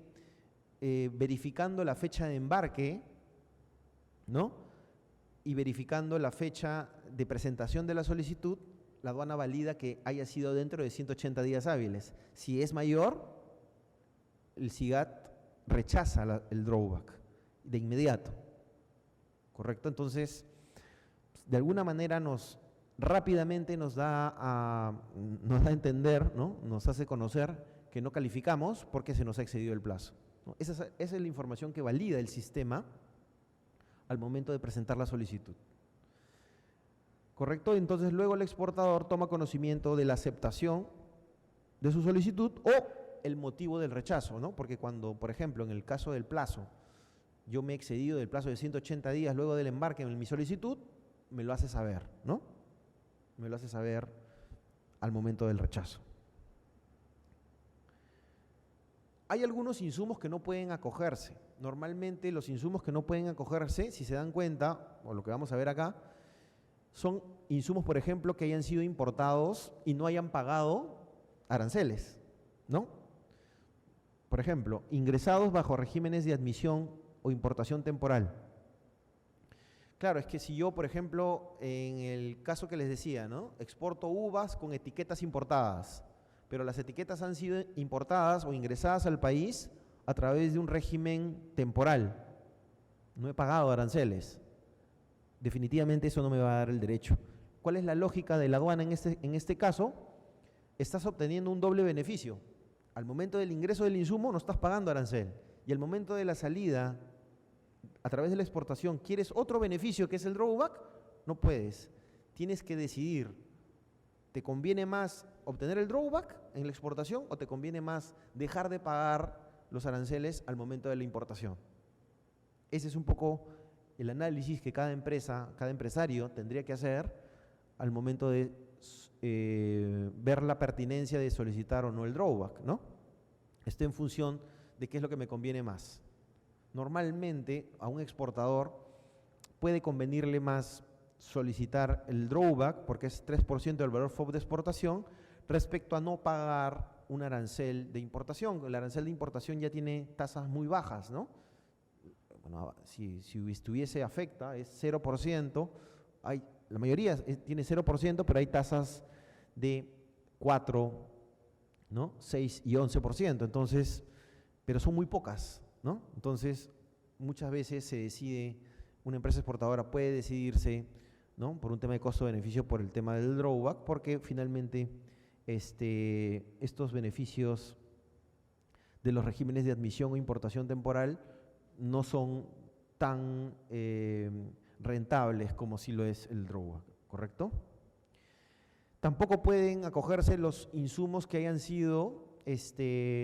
A: verificando la fecha de embarque, ¿no?, y verificando la fecha de presentación de la solicitud, la aduana valida que haya sido dentro de 180 días hábiles. Si es mayor, el SIGAT rechaza el drawback de inmediato, ¿correcto? Entonces, de alguna manera rápidamente nos da a entender, ¿no?, nos hace conocer que no calificamos porque se nos ha excedido el plazo, ¿no? Esa es la información que valida el sistema al momento de presentar la solicitud, ¿correcto? Entonces luego el exportador toma conocimiento de la aceptación de su solicitud o el motivo del rechazo, ¿no? Porque cuando, por ejemplo, en el caso del plazo, yo me he excedido del plazo de 180 días luego del embarque en mi solicitud, me lo hace saber, ¿no? Me lo hace saber al momento del rechazo. Hay algunos insumos que no pueden acogerse. Normalmente los insumos que no pueden acogerse, si se dan cuenta, o lo que vamos a ver acá, son insumos, por ejemplo, que hayan sido importados y no hayan pagado aranceles, ¿no? Por ejemplo, ingresados bajo regímenes de admisión o importación temporal. Claro, es que si yo, por ejemplo, en el caso que les decía, ¿no?, exporto uvas con etiquetas importadas, pero las etiquetas han sido importadas o ingresadas al país a través de un régimen temporal. No he pagado aranceles. Definitivamente eso no me va a dar el derecho. ¿Cuál es la lógica de la aduana en este caso? Estás obteniendo un doble beneficio. Al momento del ingreso del insumo no estás pagando arancel. Y al momento de la salida, a través de la exportación, ¿quieres otro beneficio que es el drawback? No puedes. Tienes que decidir. ¿Te conviene más obtener el drawback en la exportación o te conviene más dejar de pagar los aranceles al momento de la importación? Ese es un poco el análisis que cada empresa, cada empresario tendría que hacer al momento de ver la pertinencia de solicitar o no el drawback, ¿no? Esto en función de qué es lo que me conviene más. Normalmente a un exportador puede convenirle más solicitar el drawback, porque es 3% del valor FOB de exportación, respecto a no pagar un arancel de importación. El arancel de importación ya tiene tasas muy bajas, ¿no? Bueno, si estuviese afecta, es 0%, la mayoría tiene 0%, pero hay tasas de 4, ¿no?, 6 y 11%, entonces, pero son muy pocas, ¿no? Entonces, muchas veces se decide, una empresa exportadora puede decidirse, ¿no?, por un tema de costo-beneficio, por el tema del drawback, porque finalmente estos beneficios de los regímenes de admisión o importación temporal no son tan rentables como si lo es el drawback, ¿correcto? Tampoco pueden acogerse los insumos que hayan sido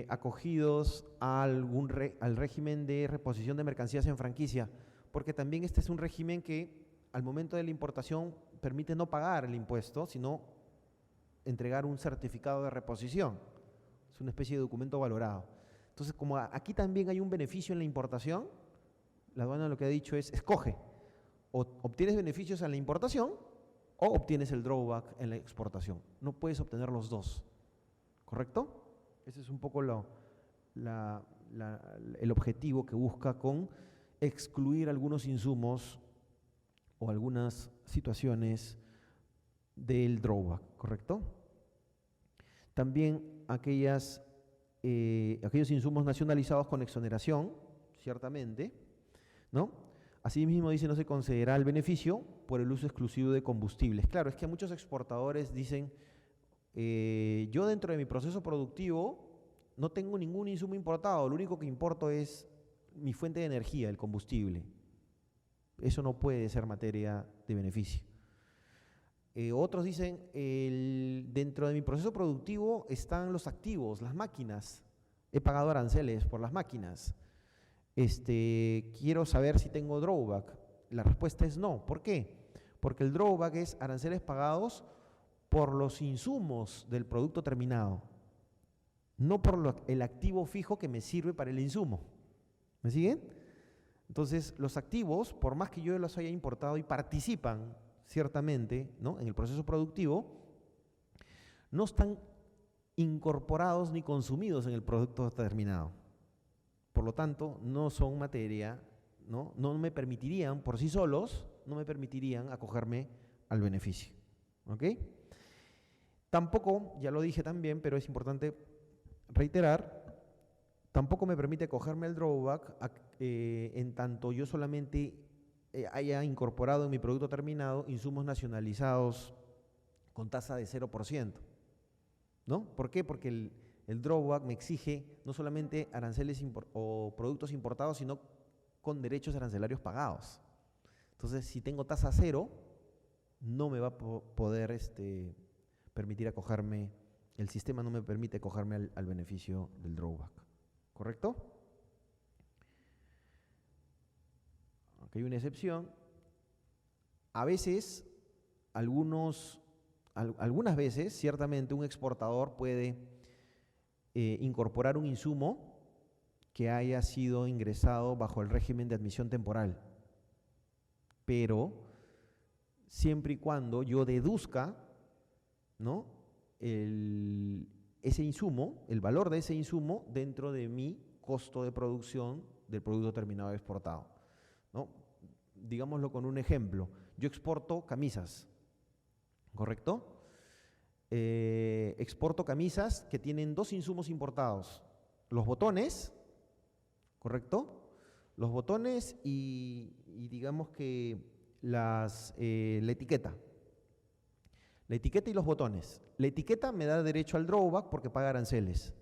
A: acogidos a al régimen de reposición de mercancías en franquicia, porque también este es un régimen que al momento de la importación permite no pagar el impuesto, sino entregar un certificado de reposición. Es una especie de documento valorado. Entonces, como aquí también hay un beneficio en la importación, la aduana lo que ha dicho es, escoge, o obtienes beneficios en la importación o obtienes el drawback en la exportación. No puedes obtener los dos, ¿correcto? Ese es un poco el objetivo que busca con excluir algunos insumos o algunas situaciones del drawback, ¿correcto? También aquellas aquellos insumos nacionalizados con exoneración, ciertamente, ¿no? Asimismo dice no se concederá el beneficio por el uso exclusivo de combustibles. Claro, es que muchos exportadores dicen, yo dentro de mi proceso productivo no tengo ningún insumo importado, lo único que importo es mi fuente de energía, el combustible. Eso no puede ser materia de beneficio. Otros dicen, dentro de mi proceso productivo están los activos, las máquinas. He pagado aranceles por las máquinas. Quiero saber si tengo drawback. La respuesta es no. ¿Por qué? Porque el drawback es aranceles pagados por los insumos del producto terminado, no por el activo fijo que me sirve para el insumo. ¿Me siguen? Entonces, los activos, por más que yo los haya importado y participan ciertamente, ¿no?, en el proceso productivo, no están incorporados ni consumidos en el producto terminado. Por lo tanto, no son materia, no me permitirían, por sí solos, no me permitirían acogerme al beneficio. ¿Ok? Tampoco, ya lo dije también, pero es importante reiterar, tampoco me permite acogerme al drawback en tanto yo solamente haya incorporado en mi producto terminado insumos nacionalizados con tasa de 0%. ¿No? ¿Por qué? Porque el drawback me exige no solamente aranceles o productos importados, sino con derechos arancelarios pagados. Entonces, si tengo tasa cero, no me va a poder permitir acogerme, el sistema no me permite acogerme al beneficio del drawback. ¿Correcto? Aquí hay una excepción. A veces, algunas veces, ciertamente, un exportador puede incorporar un insumo que haya sido ingresado bajo el régimen de admisión temporal, pero siempre y cuando yo deduzca, ¿no?, ese insumo, el valor de ese insumo dentro de mi costo de producción del producto terminado exportado, ¿no? Digámoslo con un ejemplo. Yo exporto camisas, ¿correcto? Exporto camisas que tienen dos insumos importados, los botones, ¿correcto? Los botones y digamos que la etiqueta. La etiqueta y los botones. La etiqueta me da derecho al drawback porque paga aranceles,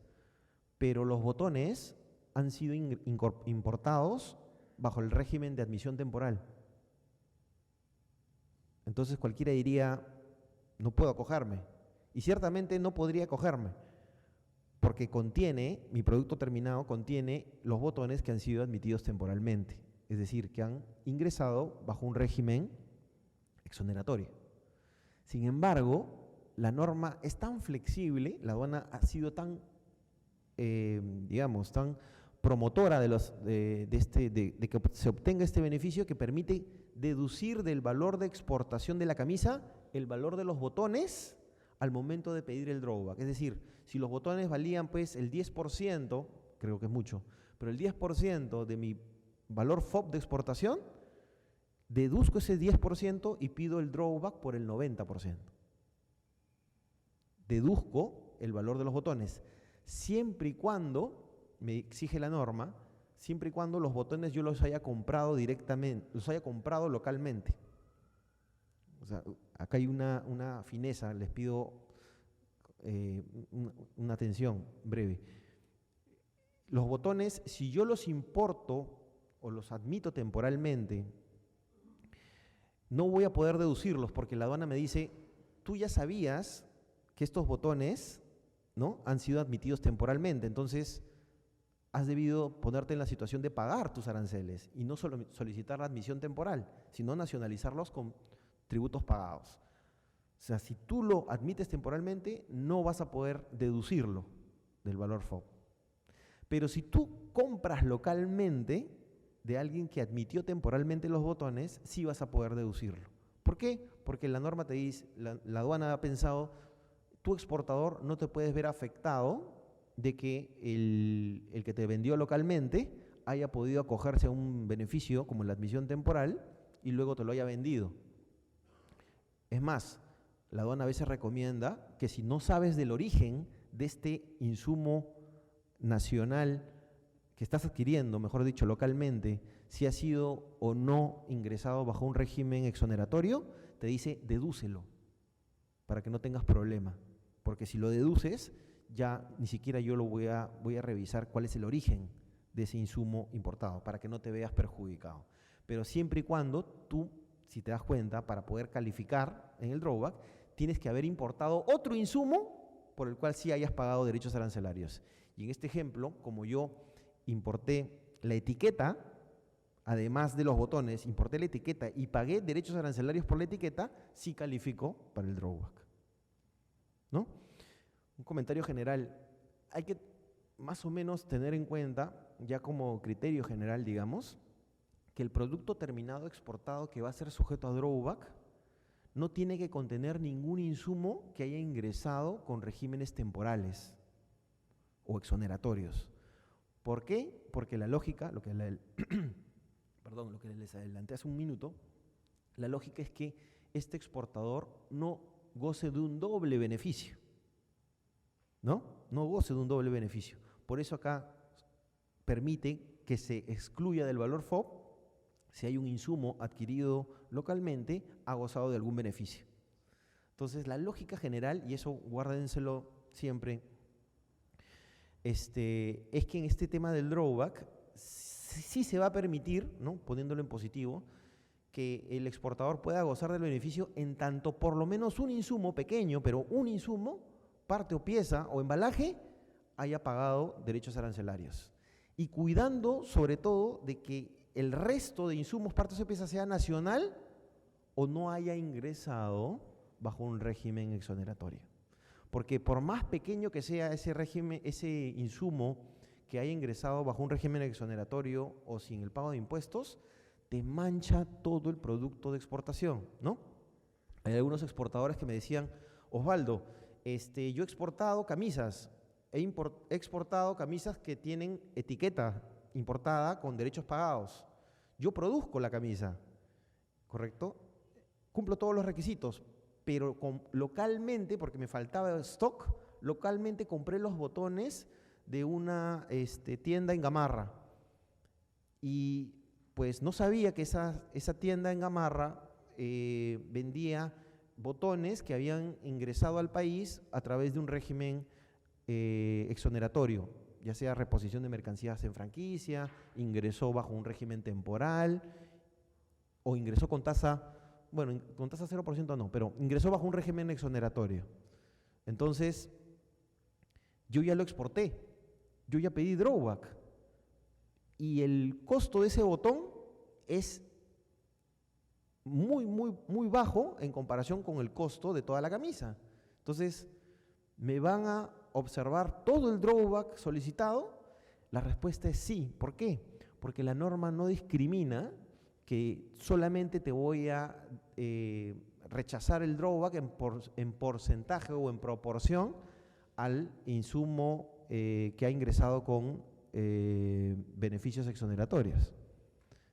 A: pero los botones han sido importados bajo el régimen de admisión temporal. Entonces cualquiera diría, no puedo acogerme. Y ciertamente no podría acogerme, porque mi producto terminado contiene los botones que han sido admitidos temporalmente, es decir, que han ingresado bajo un régimen exoneratorio. Sin embargo, la norma es tan flexible, la aduana ha sido tan, tan promotora de que se obtenga este beneficio, que permite deducir del valor de exportación de la camisa el valor de los botones al momento de pedir el drawback. Es decir, si los botones valían pues el 10%, creo que es mucho, pero el 10% de mi valor FOB de exportación, deduzco ese 10% y pido el drawback por el 90%. Deduzco el valor de los botones, siempre y cuando, me exige la norma, siempre y cuando los botones yo los haya comprado directamente, los haya comprado localmente. O sea, acá hay una fineza, les pido una atención breve. Los botones, si yo los importo o los admito temporalmente, no voy a poder deducirlos porque la aduana me dice, tú ya sabías que estos botones, ¿no?, han sido admitidos temporalmente, entonces has debido ponerte en la situación de pagar tus aranceles y no solo solicitar la admisión temporal, sino nacionalizarlos con tributos pagados. O sea, si tú lo admites temporalmente, no vas a poder deducirlo del valor FOB. Pero si tú compras localmente de alguien que admitió temporalmente los botones, sí vas a poder deducirlo. ¿Por qué? Porque la norma te dice, la aduana ha pensado, tu exportador no te puedes ver afectado de que el que te vendió localmente haya podido acogerse a un beneficio como la admisión temporal y luego te lo haya vendido. Es más, la aduana a veces recomienda que si no sabes del origen de este insumo nacional que estás adquiriendo, mejor dicho, localmente, si ha sido o no ingresado bajo un régimen exoneratorio, te dice dedúcelo para que no tengas problema. Porque si lo deduces, ya ni siquiera yo voy a revisar cuál es el origen de ese insumo importado, para que no te veas perjudicado. Pero siempre y cuando tú, si te das cuenta, para poder calificar en el drawback, tienes que haber importado otro insumo por el cual sí hayas pagado derechos arancelarios. Y en este ejemplo, como yo importé la etiqueta, además de los botones, importé la etiqueta y pagué derechos arancelarios por la etiqueta, sí califico para el drawback, ¿no? Un comentario general. Hay que más o menos tener en cuenta, ya como criterio general, digamos, que el producto terminado exportado que va a ser sujeto a drawback no tiene que contener ningún insumo que haya ingresado con regímenes temporales o exoneratorios. ¿Por qué? Porque la lógica, lo que les adelanté hace un minuto, la lógica es que este exportador no goce de un doble beneficio, ¿no? No goce de un doble beneficio. Por eso acá permite que se excluya del valor FOB si hay un insumo adquirido localmente, ha gozado de algún beneficio. Entonces, la lógica general, y eso guárdenselo siempre, es que en este tema del drawback sí se va a permitir, ¿no?, poniéndolo en positivo, que el exportador pueda gozar del beneficio en tanto por lo menos un insumo pequeño, pero un insumo, parte o pieza o embalaje, haya pagado derechos arancelarios. Y cuidando sobre todo de que el resto de insumos, partes o piezas sea nacional o no haya ingresado bajo un régimen exoneratorio. Porque por más pequeño que sea ese régimen, ese insumo que haya ingresado bajo un régimen exoneratorio o sin el pago de impuestos, te mancha todo el producto de exportación, ¿no? Hay algunos exportadores que me decían, Osvaldo, yo he exportado camisas, he exportado camisas que tienen etiqueta importada con derechos pagados. Yo produzco la camisa, ¿correcto? Cumplo todos los requisitos, pero localmente, porque me faltaba stock, localmente compré los botones de una tienda en Gamarra. Y pues no sabía que esa tienda en Gamarra vendía botones que habían ingresado al país a través de un régimen exoneratorio, ya sea reposición de mercancías en franquicia, ingresó bajo un régimen temporal o ingresó con tasa, bueno, con tasa 0% no, pero ingresó bajo un régimen exoneratorio. Entonces, yo ya lo exporté, yo ya pedí drawback y el costo de ese botón es muy bajo en comparación con el costo de toda la camisa. Entonces, ¿me van a observar todo el drawback solicitado? La respuesta es sí. ¿Por qué? Porque la norma no discrimina que solamente te voy a rechazar el drawback en porcentaje o en proporción al insumo que ha ingresado con beneficios exoneratorios,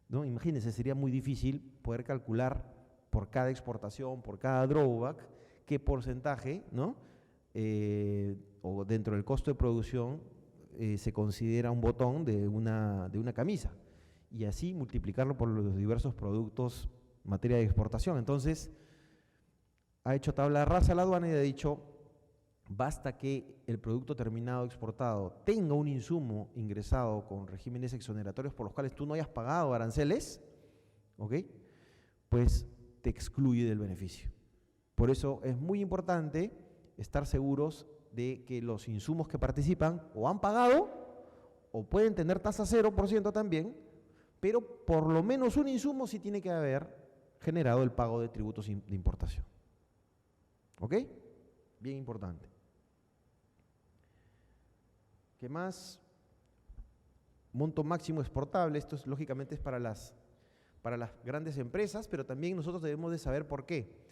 A: ¿no? Imagínense, sería muy difícil poder calcular por cada exportación, por cada drawback, qué porcentaje, ¿no?, o dentro del costo de producción se considera un botón de una camisa, y así multiplicarlo por los diversos productos en materia de exportación. Entonces, ha hecho tabla rasa la aduana y ha dicho, basta que el producto terminado exportado tenga un insumo ingresado con regímenes exoneratorios por los cuales tú no hayas pagado aranceles, ¿ok?, pues te excluye del beneficio. Por eso es muy importante estar seguros de que los insumos que participan o han pagado o pueden tener tasa 0% también, pero por lo menos un insumo sí tiene que haber generado el pago de tributos de importación. ¿Ok? Bien importante. ¿Qué más? Monto máximo exportable. Esto lógicamente es para las grandes empresas, pero también nosotros debemos de saber por qué.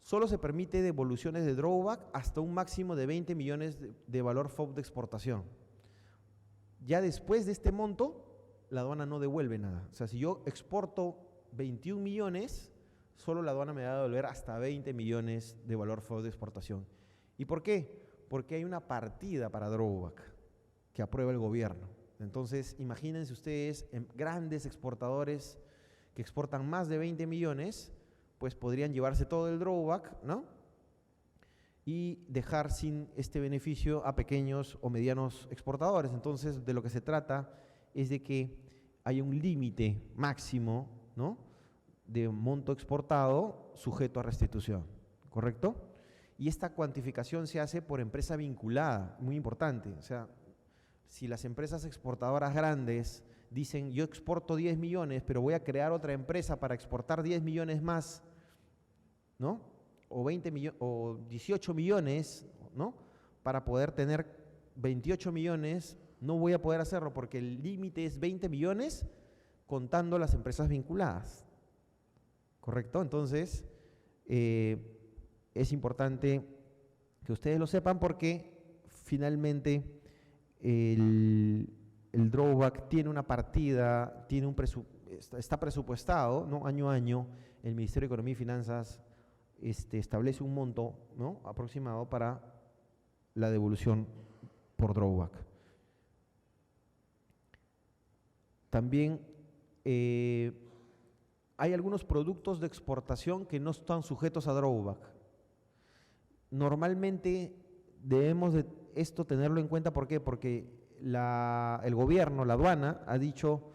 A: Solo se permite devoluciones de drawback hasta un máximo de 20 millones de valor FOB de exportación. Ya después de este monto, la aduana no devuelve nada. O sea, si yo exporto 21 millones, solo la aduana me va a devolver hasta 20 millones de valor FOB de exportación. ¿Y por qué? Porque hay una partida para drawback. que aprueba el gobierno. Entonces, imagínense ustedes, grandes exportadores que exportan más de 20 millones, pues podrían llevarse todo el drawback, ¿no? Y dejar sin este beneficio a pequeños o medianos exportadores. Entonces, de lo que se trata es de que haya un límite máximo, ¿no?, de monto exportado sujeto a restitución, ¿correcto? Y esta cuantificación se hace por empresa vinculada, muy importante. O sea, si las empresas exportadoras grandes dicen, yo exporto 10 millones, pero voy a crear otra empresa para exportar 10 millones más, ¿no?, o 18 millones, ¿no?, para poder tener 28 millones, no voy a poder hacerlo porque el límite es 20 millones contando las empresas vinculadas, ¿correcto? Entonces, es importante que ustedes lo sepan porque finalmente el drawback tiene una partida, está presupuestado, ¿no?, año a año. El Ministerio de Economía y Finanzas establece un monto, ¿no?, aproximado para la devolución por drawback. También hay algunos productos de exportación que no están sujetos a drawback. Normalmente debemos de esto tenerlo en cuenta, ¿por qué? Porque el gobierno, la aduana, ha dicho,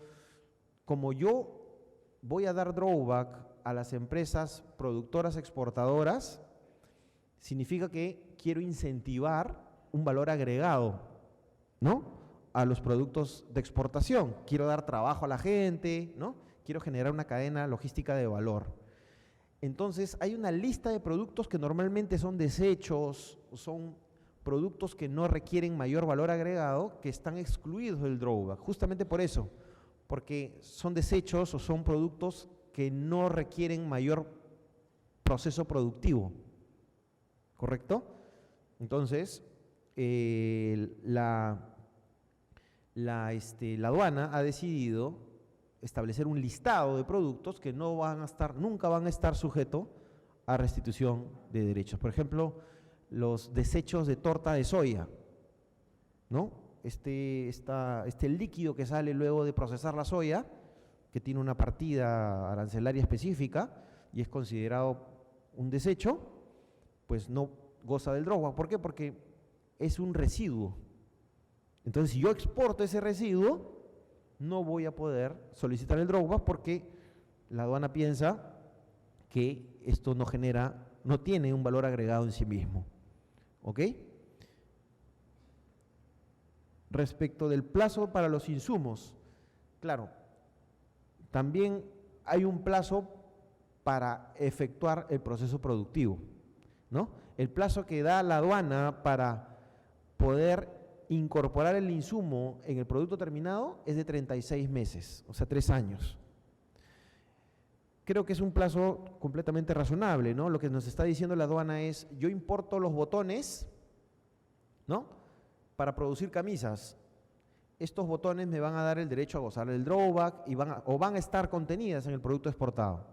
A: como yo voy a dar drawback a las empresas productoras exportadoras, significa que quiero incentivar un valor agregado, ¿no?, a los productos de exportación. Quiero dar trabajo a la gente, ¿no?, quiero generar una cadena logística de valor. Entonces, hay una lista de productos que normalmente son desechos, son productos que no requieren mayor valor agregado, que están excluidos del drawback, justamente por eso, porque son desechos o son productos que no requieren mayor proceso productivo, ¿correcto? Entonces, la aduana ha decidido establecer un listado de productos que nunca van a estar sujetos a restitución de derechos. Por ejemplo, los desechos de torta de soya, ¿no? Este líquido que sale luego de procesar la soya, que tiene una partida arancelaria específica y es considerado un desecho, pues no goza del drawback. ¿Por qué? Porque es un residuo. Entonces, si yo exporto ese residuo, no voy a poder solicitar el drawback porque la aduana piensa que esto no tiene un valor agregado en sí mismo. ¿Ok? Respecto del plazo para los insumos, claro, también hay un plazo para efectuar el proceso productivo, ¿no? El plazo que da la aduana para poder incorporar el insumo en el producto terminado es de 36 meses, o sea, 3 años. Creo que es un plazo completamente razonable, ¿no? Lo que nos está diciendo la aduana es, yo importo los botones, ¿no?, para producir camisas. Estos botones me van a dar el derecho a gozar del drawback y van a estar contenidas en el producto exportado.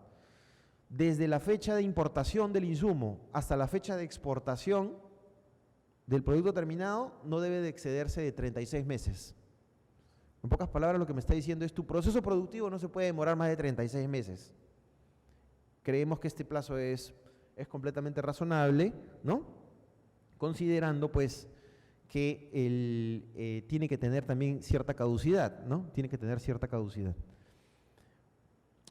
A: Desde la fecha de importación del insumo hasta la fecha de exportación del producto terminado no debe de excederse de 36 meses. En pocas palabras, lo que me está diciendo es tu proceso productivo no se puede demorar más de 36 meses. Creemos que este plazo es completamente razonable, ¿no?, considerando pues que tiene que tener también cierta caducidad, ¿no? Tiene que tener cierta caducidad.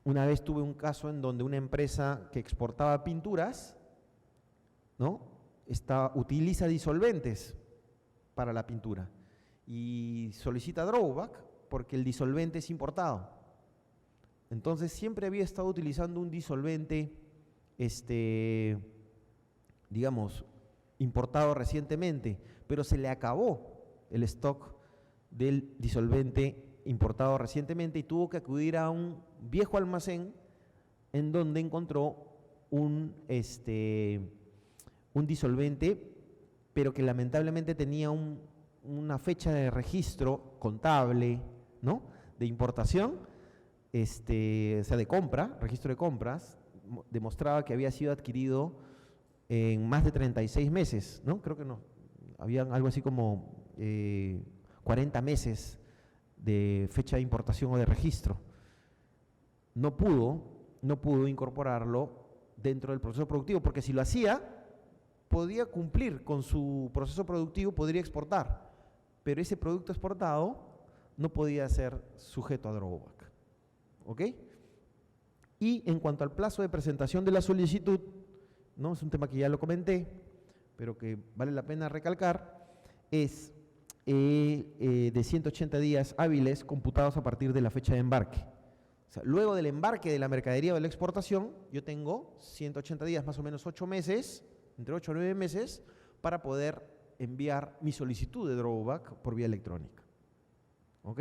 A: Una vez tuve un caso en donde una empresa que exportaba pinturas, ¿no?, utiliza disolventes para la pintura y solicita drawback porque el disolvente es importado. Entonces siempre había estado utilizando un disolvente, digamos, importado recientemente, pero se le acabó el stock del disolvente importado recientemente y tuvo que acudir a un viejo almacén en donde encontró un disolvente, pero que lamentablemente tenía una fecha de registro contable, ¿no?, de importación, o sea, de compra, registro de compras, demostraba que había sido adquirido en más de 36 meses, ¿no? Creo que no, había algo así como 40 meses de fecha de importación o de registro. No pudo incorporarlo dentro del proceso productivo, porque si lo hacía, podía cumplir con su proceso productivo, podría exportar, pero ese producto exportado no podía ser sujeto a drawback. ¿Ok? Y en cuanto al plazo de presentación de la solicitud, ¿no? Es un tema que ya lo comenté, pero que vale la pena recalcar, es de 180 días hábiles computados a partir de la fecha de embarque. O sea, luego del embarque de la mercadería o de la exportación, yo tengo 180 días, más o menos 8 meses, entre 8 y 9 meses, para poder enviar mi solicitud de drawback por vía electrónica. ¿Ok?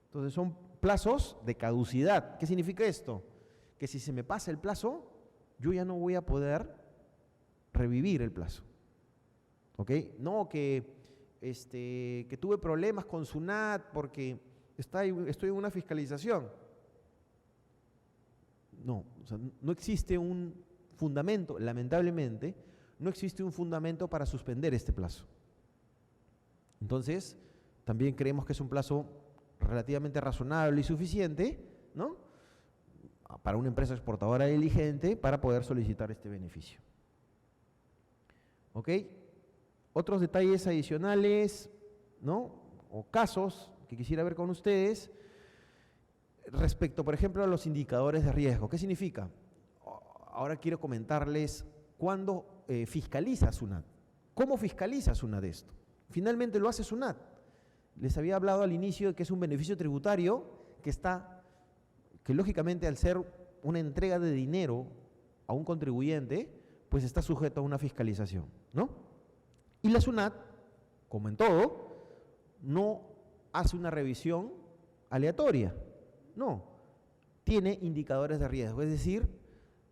A: Entonces son plazos de caducidad. ¿Qué significa esto? Que si se me pasa el plazo, yo ya no voy a poder revivir el plazo. ¿Ok? No que tuve problemas con SUNAT porque estoy en una fiscalización. No, o sea, no existe un fundamento, lamentablemente, no existe un fundamento para suspender este plazo. Entonces, también creemos que es un plazo relativamente razonable y suficiente, ¿no?, para una empresa exportadora diligente para poder solicitar este beneficio. ¿Ok? Otros detalles adicionales, ¿no?, o casos que quisiera ver con ustedes respecto, por ejemplo, a los indicadores de riesgo. ¿Qué significa? Ahora quiero comentarles cuándo fiscaliza SUNAT. ¿Cómo fiscaliza SUNAT esto? Finalmente lo hace SUNAT. Les había hablado al inicio de que es un beneficio tributario que lógicamente al ser una entrega de dinero a un contribuyente, pues está sujeto a una fiscalización, ¿no? Y la SUNAT, como en todo, no hace una revisión aleatoria, no, tiene indicadores de riesgo, es decir,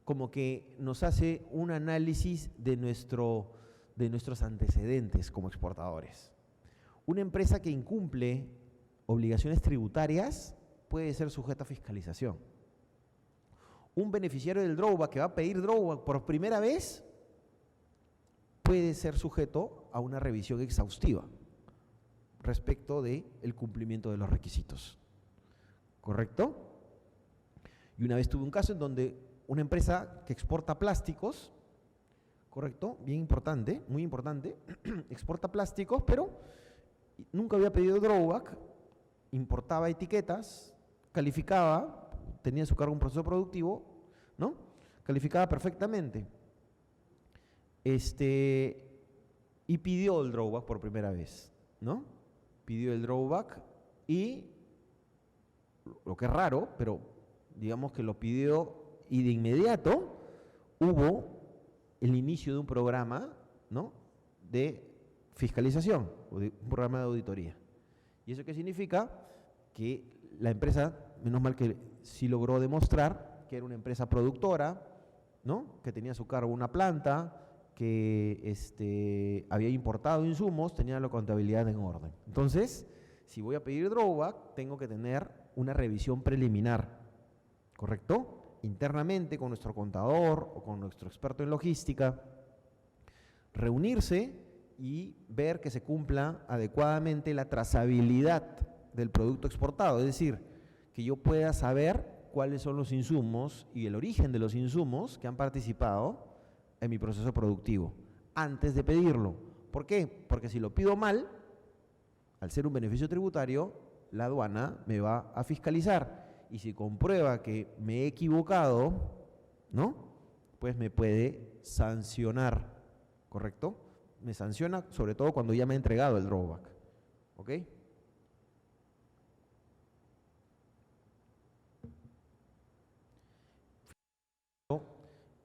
A: como que nos hace un análisis de nuestros antecedentes como exportadores. Una empresa que incumple obligaciones tributarias puede ser sujeta a fiscalización. Un beneficiario del drawback que va a pedir drawback por primera vez puede ser sujeto a una revisión exhaustiva respecto del cumplimiento de los requisitos. ¿Correcto? Y una vez tuve un caso en donde una empresa que exporta plásticos, ¿correcto? Bien importante, muy importante, exporta plásticos, pero nunca había pedido drawback, importaba etiquetas, calificaba, tenía a su cargo un proceso productivo, ¿no? Calificaba perfectamente. Y pidió el drawback por primera vez, ¿no? Pidió el drawback y, lo que es raro, pero digamos que lo pidió y de inmediato hubo el inicio de un programa, ¿no?, de fiscalización o de un programa de auditoría. ¿Y eso qué significa? Que la empresa, menos mal que sí logró demostrar que era una empresa productora, ¿no?, que tenía a su cargo una planta, que había importado insumos, tenía la contabilidad en orden. Entonces, si voy a pedir drawback, tengo que tener una revisión preliminar, ¿correcto? Internamente con nuestro contador o con nuestro experto en logística, reunirse y ver que se cumpla adecuadamente la trazabilidad del producto exportado, es decir, que yo pueda saber cuáles son los insumos y el origen de los insumos que han participado en mi proceso productivo antes de pedirlo. ¿Por qué? Porque si lo pido mal, al ser un beneficio tributario, la aduana me va a fiscalizar y si comprueba que me he equivocado, ¿no?, pues me puede sancionar, ¿correcto? Me sanciona sobre todo cuando ya me ha entregado el drawback, ¿ok?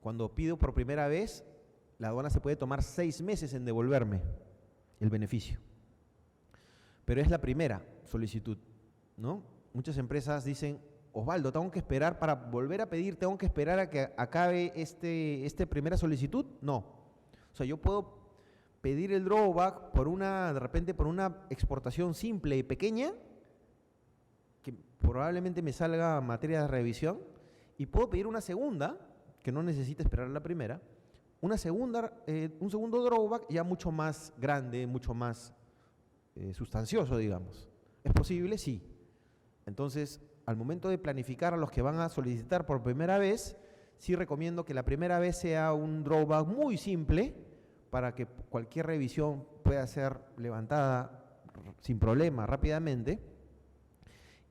A: Cuando pido por primera vez, la aduana se puede tomar 6 meses en devolverme el beneficio. Pero es la primera solicitud, ¿no? Muchas empresas dicen, Osvaldo, tengo que esperar para volver a pedir, tengo que esperar a que acabe esta primera solicitud. No. O sea, yo puedo pedir el drawback de repente por una exportación simple y pequeña, que probablemente me salga materia de revisión, y puedo pedir una segunda, que no necesita esperar a la primera, un segundo drawback ya mucho más grande, mucho más sustancioso, digamos. ¿Es posible? Sí. Entonces, al momento de planificar a los que van a solicitar por primera vez, sí recomiendo que la primera vez sea un drawback muy simple para que cualquier revisión pueda ser levantada sin problema rápidamente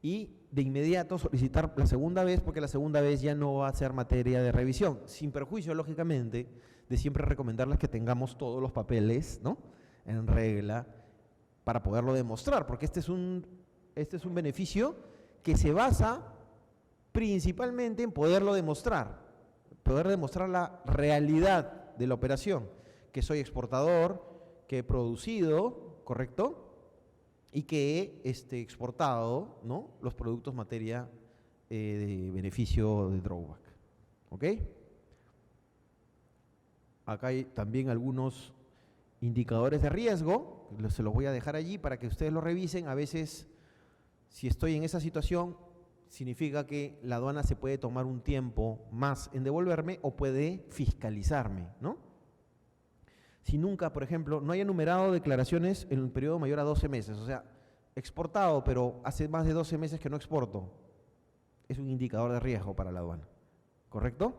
A: y de inmediato solicitar la segunda vez, porque la segunda vez ya no va a ser materia de revisión, sin perjuicio, lógicamente, de siempre recomendarles que tengamos todos los papeles, ¿no?, en regla para poderlo demostrar, porque este es un beneficio que se basa principalmente en poder demostrar la realidad de la operación, que soy exportador, que he producido, ¿correcto?, y que he exportado, ¿no?, los productos materia de beneficio de drawback. ¿Ok? Acá hay también algunos indicadores de riesgo, se los voy a dejar allí para que ustedes lo revisen. A veces, si estoy en esa situación, significa que la aduana se puede tomar un tiempo más en devolverme o puede fiscalizarme, ¿no? Si nunca, por ejemplo, no hay enumerado declaraciones en un periodo mayor a 12 meses, o sea, exportado, pero hace más de 12 meses que no exporto, es un indicador de riesgo para la aduana, ¿correcto?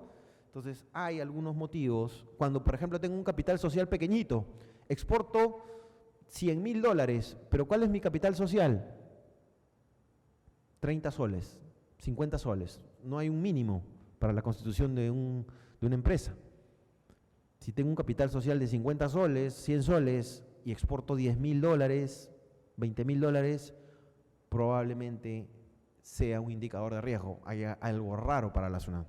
A: Entonces, hay algunos motivos. Cuando, por ejemplo, tengo un capital social pequeñito, exporto $100.000, pero ¿cuál es mi capital social? 30 soles, 50 soles. No hay un mínimo para la constitución de una empresa. Si tengo un capital social de 50 soles, 100 soles y exporto $10.000, $20.000, probablemente sea un indicador de riesgo, haya algo raro para la SUNAT.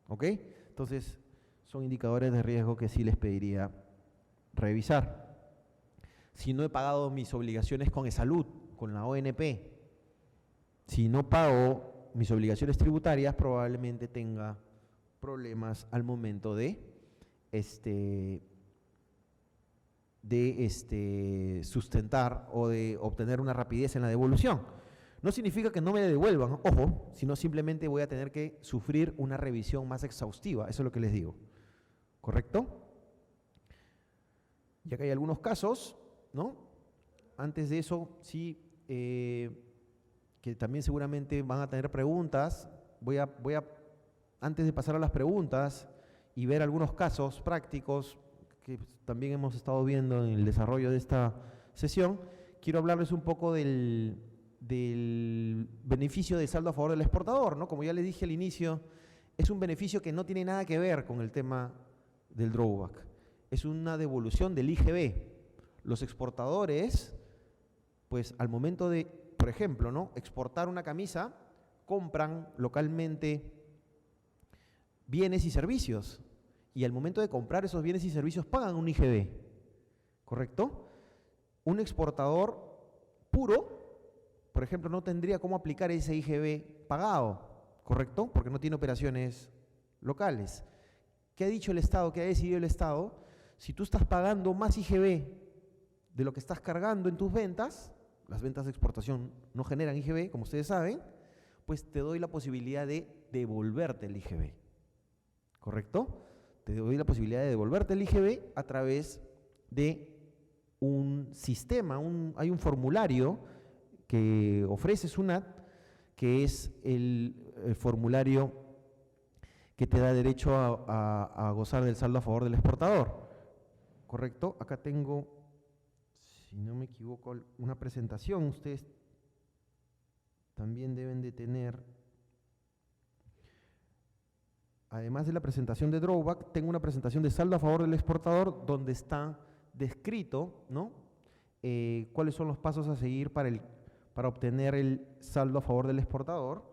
A: ¿Ok? Entonces, son indicadores de riesgo que sí les pediría revisar. Si no he pagado mis obligaciones con eSalud, con la ONP, si no pago mis obligaciones tributarias, probablemente tenga problemas al momento de sustentar o de obtener una rapidez en la devolución. No significa que no me devuelvan, ojo, sino simplemente voy a tener que sufrir una revisión más exhaustiva, eso es lo que les digo. ¿Correcto? Ya que hay algunos casos, ¿no? Antes de eso, sí, que también seguramente van a tener preguntas, antes de pasar a las preguntas y ver algunos casos prácticos que también hemos estado viendo en el desarrollo de esta sesión, quiero hablarles un poco del beneficio de saldo a favor del exportador, ¿no? Como ya les dije al inicio, es un beneficio que no tiene nada que ver con el tema del drawback. Es una devolución del IGB. Los exportadores, pues al momento de, por ejemplo, ¿no?, exportar una camisa, compran localmente bienes y servicios. Y al momento de comprar esos bienes y servicios pagan un IGB. ¿Correcto? Un exportador puro, por ejemplo, no tendría cómo aplicar ese IGB pagado, ¿correcto? Porque no tiene operaciones locales. ¿Qué ha dicho el Estado? ¿Qué ha decidido el Estado? Si tú estás pagando más IGB de lo que estás cargando en tus ventas, las ventas de exportación no generan IGB, como ustedes saben, pues te doy la posibilidad de devolverte el IGB, ¿correcto? Te doy la posibilidad de devolverte el IGB a través de un sistema, hay un formulario que ofrece SUNAT, que es el formulario que te da derecho a gozar del saldo a favor del exportador. ¿Correcto? Acá tengo, si no me equivoco, una presentación. Ustedes también deben de tener, además de la presentación de drawback, tengo una presentación de saldo a favor del exportador donde está descrito, ¿no?, cuáles son los pasos a seguir para obtener el saldo a favor del exportador,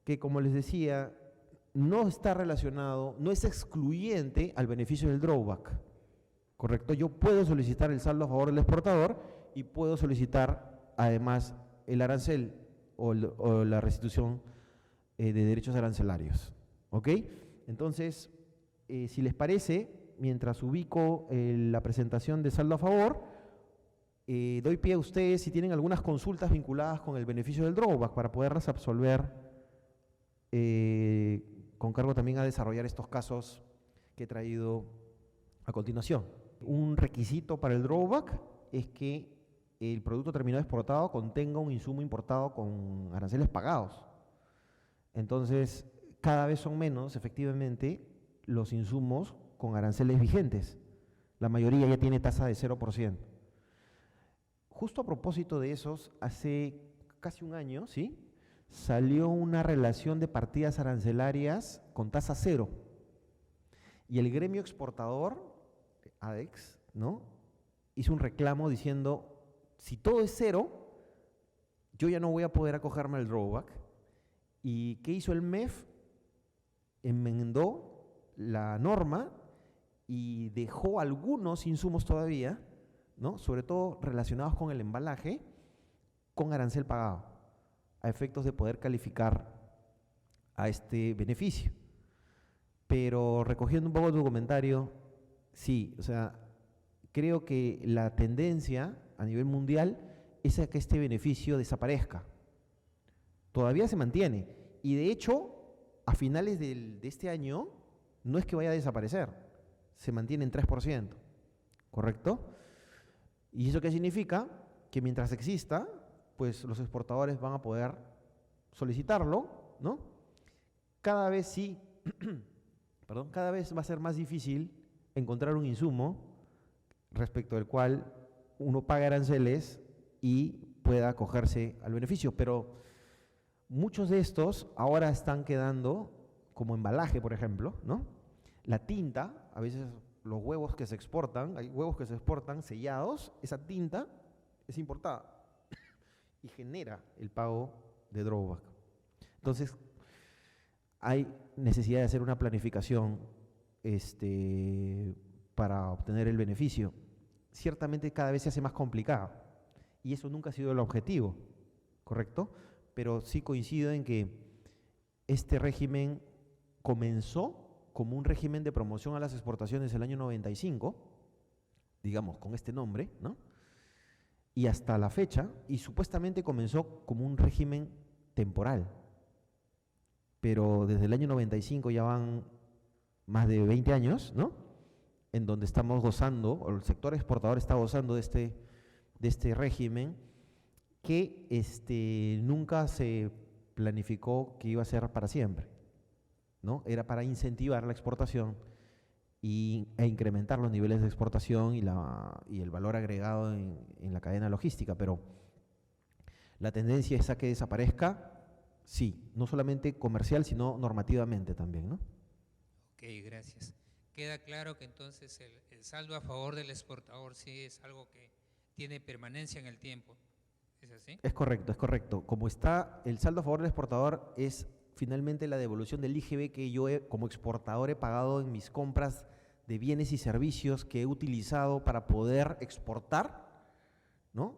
A: que, como les decía, no está relacionado, no es excluyente al beneficio del drawback. ¿Correcto? Yo puedo solicitar el saldo a favor del exportador y puedo solicitar además el arancel o la restitución de derechos arancelarios. ¿Ok? Entonces, si les parece, mientras ubico la presentación de saldo a favor, doy pie a ustedes si tienen algunas consultas vinculadas con el beneficio del drawback para poderlas absolver con cargo también a desarrollar estos casos que he traído a continuación. Un requisito para el drawback es que el producto terminado exportado contenga un insumo importado con aranceles pagados. Entonces, cada vez son menos, efectivamente, los insumos con aranceles vigentes. La mayoría ya tiene tasa de 0%. Justo a propósito de esos, hace casi un año, ¿sí?, salió una relación de partidas arancelarias con tasa cero. Y el gremio exportador, ADEX, ¿no?, hizo un reclamo diciendo, si todo es cero, yo ya no voy a poder acogerme al drawback. ¿Y qué hizo el MEF? Enmendó la norma y dejó algunos insumos todavía, ¿no?, sobre todo relacionados con el embalaje, con arancel pagado, a efectos de poder calificar a este beneficio. Pero recogiendo un poco tu comentario, sí, o sea, creo que la tendencia a nivel mundial es a que este beneficio desaparezca. Todavía se mantiene y de hecho a finales de este año no es que vaya a desaparecer, se mantiene en 3%, ¿correcto? ¿Y eso qué significa? Que mientras exista, pues los exportadores van a poder solicitarlo, ¿no? Cada vez sí, perdón, cada vez va a ser más difícil encontrar un insumo respecto del cual uno paga aranceles y pueda acogerse al beneficio, pero muchos de estos ahora están quedando como embalaje, por ejemplo, ¿no? La tinta, a veces los huevos que se exportan, hay huevos que se exportan sellados, esa tinta es importada y genera el pago de drawback. Entonces, hay necesidad de hacer una planificación para obtener el beneficio. Ciertamente cada vez se hace más complicado y eso nunca ha sido el objetivo, ¿correcto? Pero sí coincido en que este régimen comenzó como un régimen de promoción a las exportaciones el año 95, digamos, con este nombre, ¿no?, y hasta la fecha, y supuestamente comenzó como un régimen temporal, pero desde el año 95 ya van más de 20 años, ¿no?, en donde estamos gozando, o el sector exportador está gozando de este régimen que nunca se planificó que iba a ser para siempre, ¿no? Era para incentivar la exportación e incrementar los niveles de exportación y el valor agregado en la cadena logística, pero la tendencia es a que desaparezca, sí, no solamente comercial, sino normativamente también, ¿no?
B: Ok, gracias. Queda claro que entonces el saldo a favor del exportador sí es algo que tiene permanencia en el tiempo, ¿es así?
A: Es correcto, es correcto. Como está el saldo a favor del exportador es finalmente la devolución del IGB que yo como exportador he pagado en mis compras de bienes y servicios que he utilizado para poder exportar, ¿no?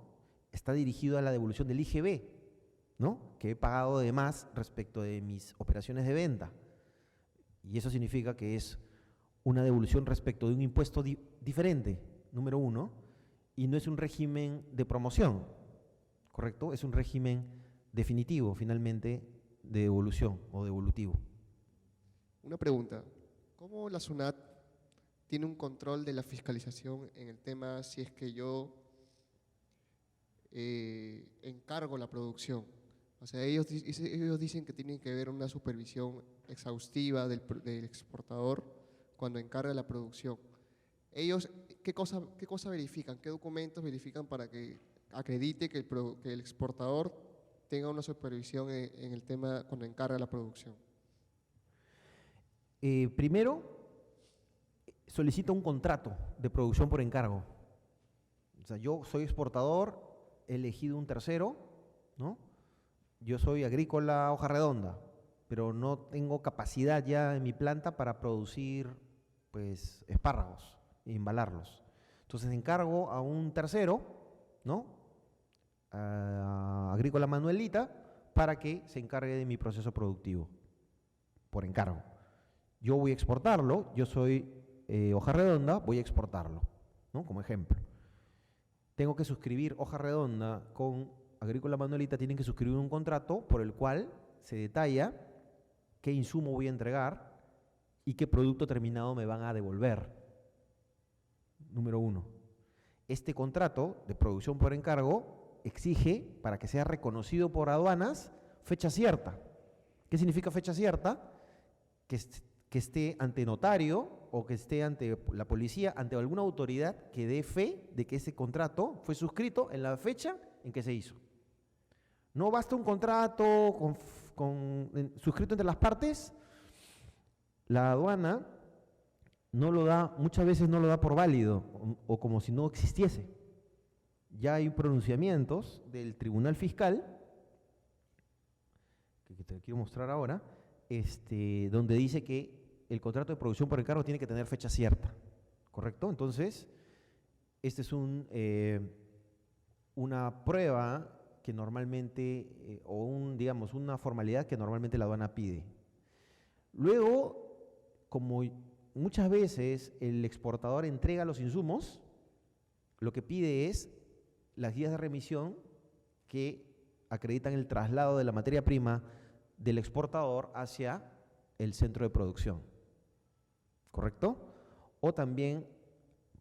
A: Está dirigido a la devolución del IGB, ¿no?, que he pagado de más respecto de mis operaciones de venta. Y eso significa que es una devolución respecto de un impuesto diferente, número uno, y no es un régimen de promoción, ¿correcto? Es un régimen definitivo, finalmente, de devolución o devolutivo.
C: Una pregunta, ¿cómo la SUNAT tiene un control de la fiscalización en el tema si es que yo encargo la producción? O sea, ellos dicen que tienen que haber una supervisión exhaustiva del exportador cuando encarga la producción. Ellos, ¿qué cosa verifican? ¿Qué documentos verifican para que acredite que el exportador tenga una supervisión en el tema cuando encarga la producción?
A: Primero, solicita un contrato de producción por encargo. O sea, yo soy exportador, he elegido un tercero, ¿no? Yo soy Agrícola Hoja Redonda, pero no tengo capacidad ya en mi planta para producir, pues, espárragos e embalarlos. Entonces encargo a un tercero, ¿no?, a Agrícola Manuelita, para que se encargue de mi proceso productivo, por encargo. Yo voy a exportarlo, yo soy Hoja Redonda, voy a exportarlo, ¿no?, como ejemplo. Tengo que suscribir Hoja Redonda con Agrícola Manuelita, tienen que suscribir un contrato por el cual se detalla qué insumo voy a entregar y qué producto terminado me van a devolver, número uno. este contrato de producción por encargo exige, para que sea reconocido por aduanas, fecha cierta. ¿Qué significa fecha cierta? Que esté ante notario o que esté ante la policía, ante alguna autoridad que dé fe de que ese contrato fue suscrito en la fecha en que se hizo. No basta un contrato suscrito entre las partes. La aduana no lo da, muchas veces no lo da por válido o como si no existiese. Ya hay pronunciamientos del Tribunal Fiscal, que te quiero mostrar ahora, donde dice que el contrato de producción por encargo tiene que tener fecha cierta, ¿correcto? Entonces, este es una prueba que normalmente, digamos, una formalidad que normalmente la aduana pide. Luego, como muchas veces el exportador entrega los insumos, lo que pide es las guías de remisión que acreditan el traslado de la materia prima del exportador hacia el centro de producción, ¿correcto? O también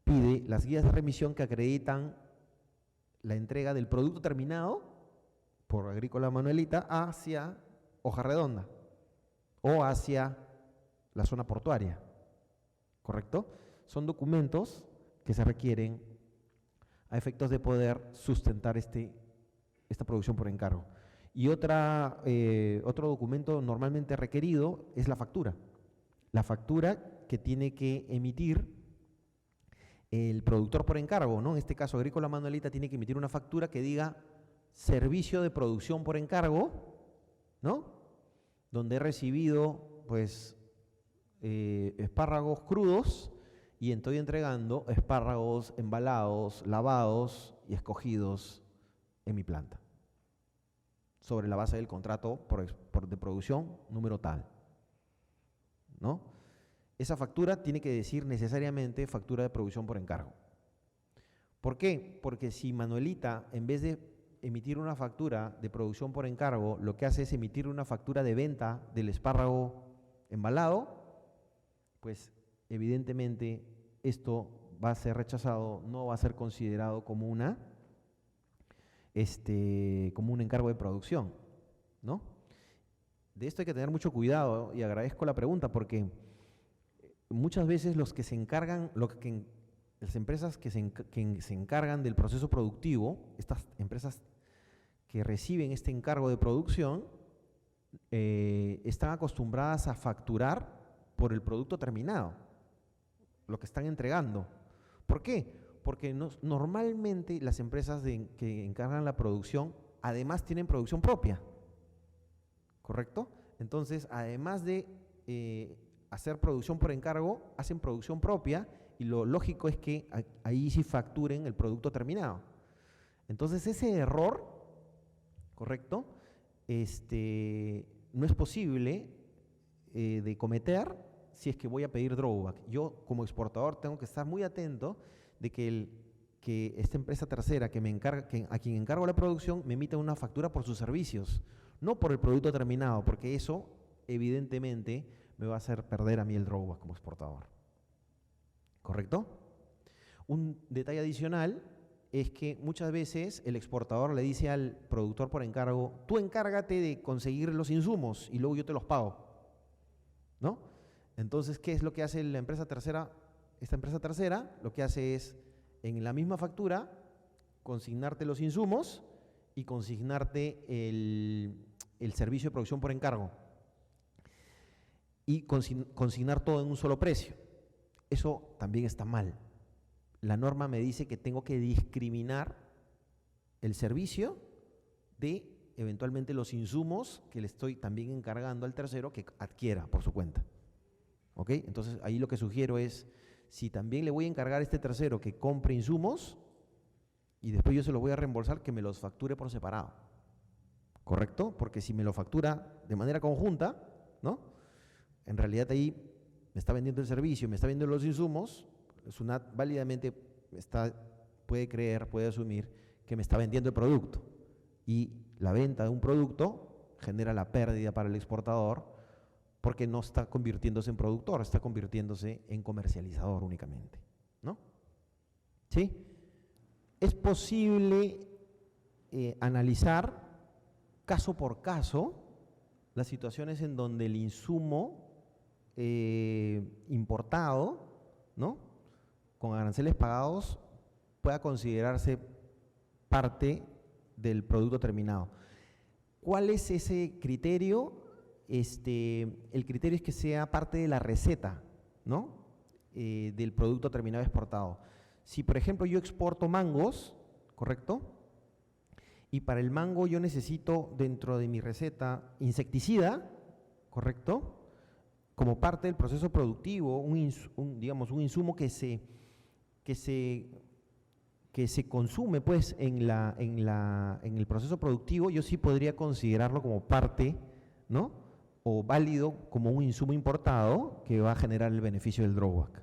A: pide las guías de remisión que acreditan la entrega del producto terminado por Agrícola Manuelita hacia Hoja Redonda o hacia la zona portuaria, ¿correcto? Son documentos que se requieren a efectos de poder sustentar esta producción por encargo. Y otro documento normalmente requerido es la factura. La factura que tiene que emitir el productor por encargo, ¿no? En este caso, Agrícola Manuelita tiene que emitir una factura que diga servicio de producción por encargo, ¿no? Donde he recibido, pues, espárragos crudos y estoy entregando espárragos embalados, lavados y escogidos en mi planta, sobre la base del contrato de producción número tal, ¿no? Esa factura tiene que decir necesariamente factura de producción por encargo. ¿Por qué? Porque si Manuelita, en vez de emitir una factura de producción por encargo, lo que hace es emitir una factura de venta del espárrago embalado, pues evidentemente esto va a ser rechazado, no va a ser considerado como un encargo de producción, ¿no? De esto hay que tener mucho cuidado y agradezco la pregunta porque muchas veces los que se encargan, las empresas que se encargan del proceso productivo, estas empresas que reciben este encargo de producción, están acostumbradas a facturar por el producto terminado, lo que están entregando. ¿Por qué? Porque normalmente las empresas que encargan la producción, además tienen producción propia, ¿correcto? Entonces, además de hacer producción por encargo, hacen producción propia y lo lógico es que ahí sí facturen el producto terminado. Entonces, ese error, ¿correcto? No es posible de cometer si es que voy a pedir drawback. Yo, como exportador, tengo que estar muy atento de que esta empresa tercera a quien encargo la producción me emita una factura por sus servicios, no por el producto terminado, porque eso evidentemente me va a hacer perder a mí el drawback como exportador. ¿Correcto? Un detalle adicional es que muchas veces el exportador le dice al productor por encargo, tú encárgate de conseguir los insumos y luego yo te los pago, ¿no? Entonces, ¿qué es lo que hace la empresa tercera? Esta empresa tercera lo que hace es, en la misma factura, consignarte los insumos y consignarte el servicio de producción por encargo y consignar todo en un solo precio. Eso también está mal. La norma me dice que tengo que discriminar el servicio de eventualmente los insumos que le estoy también encargando al tercero que adquiera por su cuenta. ¿Ok? Entonces, ahí lo que sugiero es, si también le voy a encargar a este tercero que compre insumos y después yo se los voy a reembolsar, que me los facture por separado. ¿Correcto? Porque si me lo factura de manera conjunta, ¿no? En realidad ahí me está vendiendo el servicio, me está vendiendo los insumos, SUNAT válidamente puede asumir que me está vendiendo el producto. Y la venta de un producto genera la pérdida para el exportador porque no está convirtiéndose en productor, está convirtiéndose en comercializador únicamente, ¿no? ¿Sí? es posible analizar caso por caso las situaciones en donde el insumo importado, ¿no?, con aranceles pagados, pueda considerarse parte del producto terminado. ¿Cuál es ese criterio? El criterio es que sea parte de la receta, ¿no?, del producto terminado exportado. Si, por ejemplo, yo exporto mangos, ¿correcto?, y para el mango yo necesito dentro de mi receta insecticida, ¿correcto?, como parte del proceso productivo, digamos, un insumo que se consume pues en el proceso productivo, yo sí podría considerarlo como parte, ¿no?, o válido como un insumo importado que va a generar el beneficio del drawback,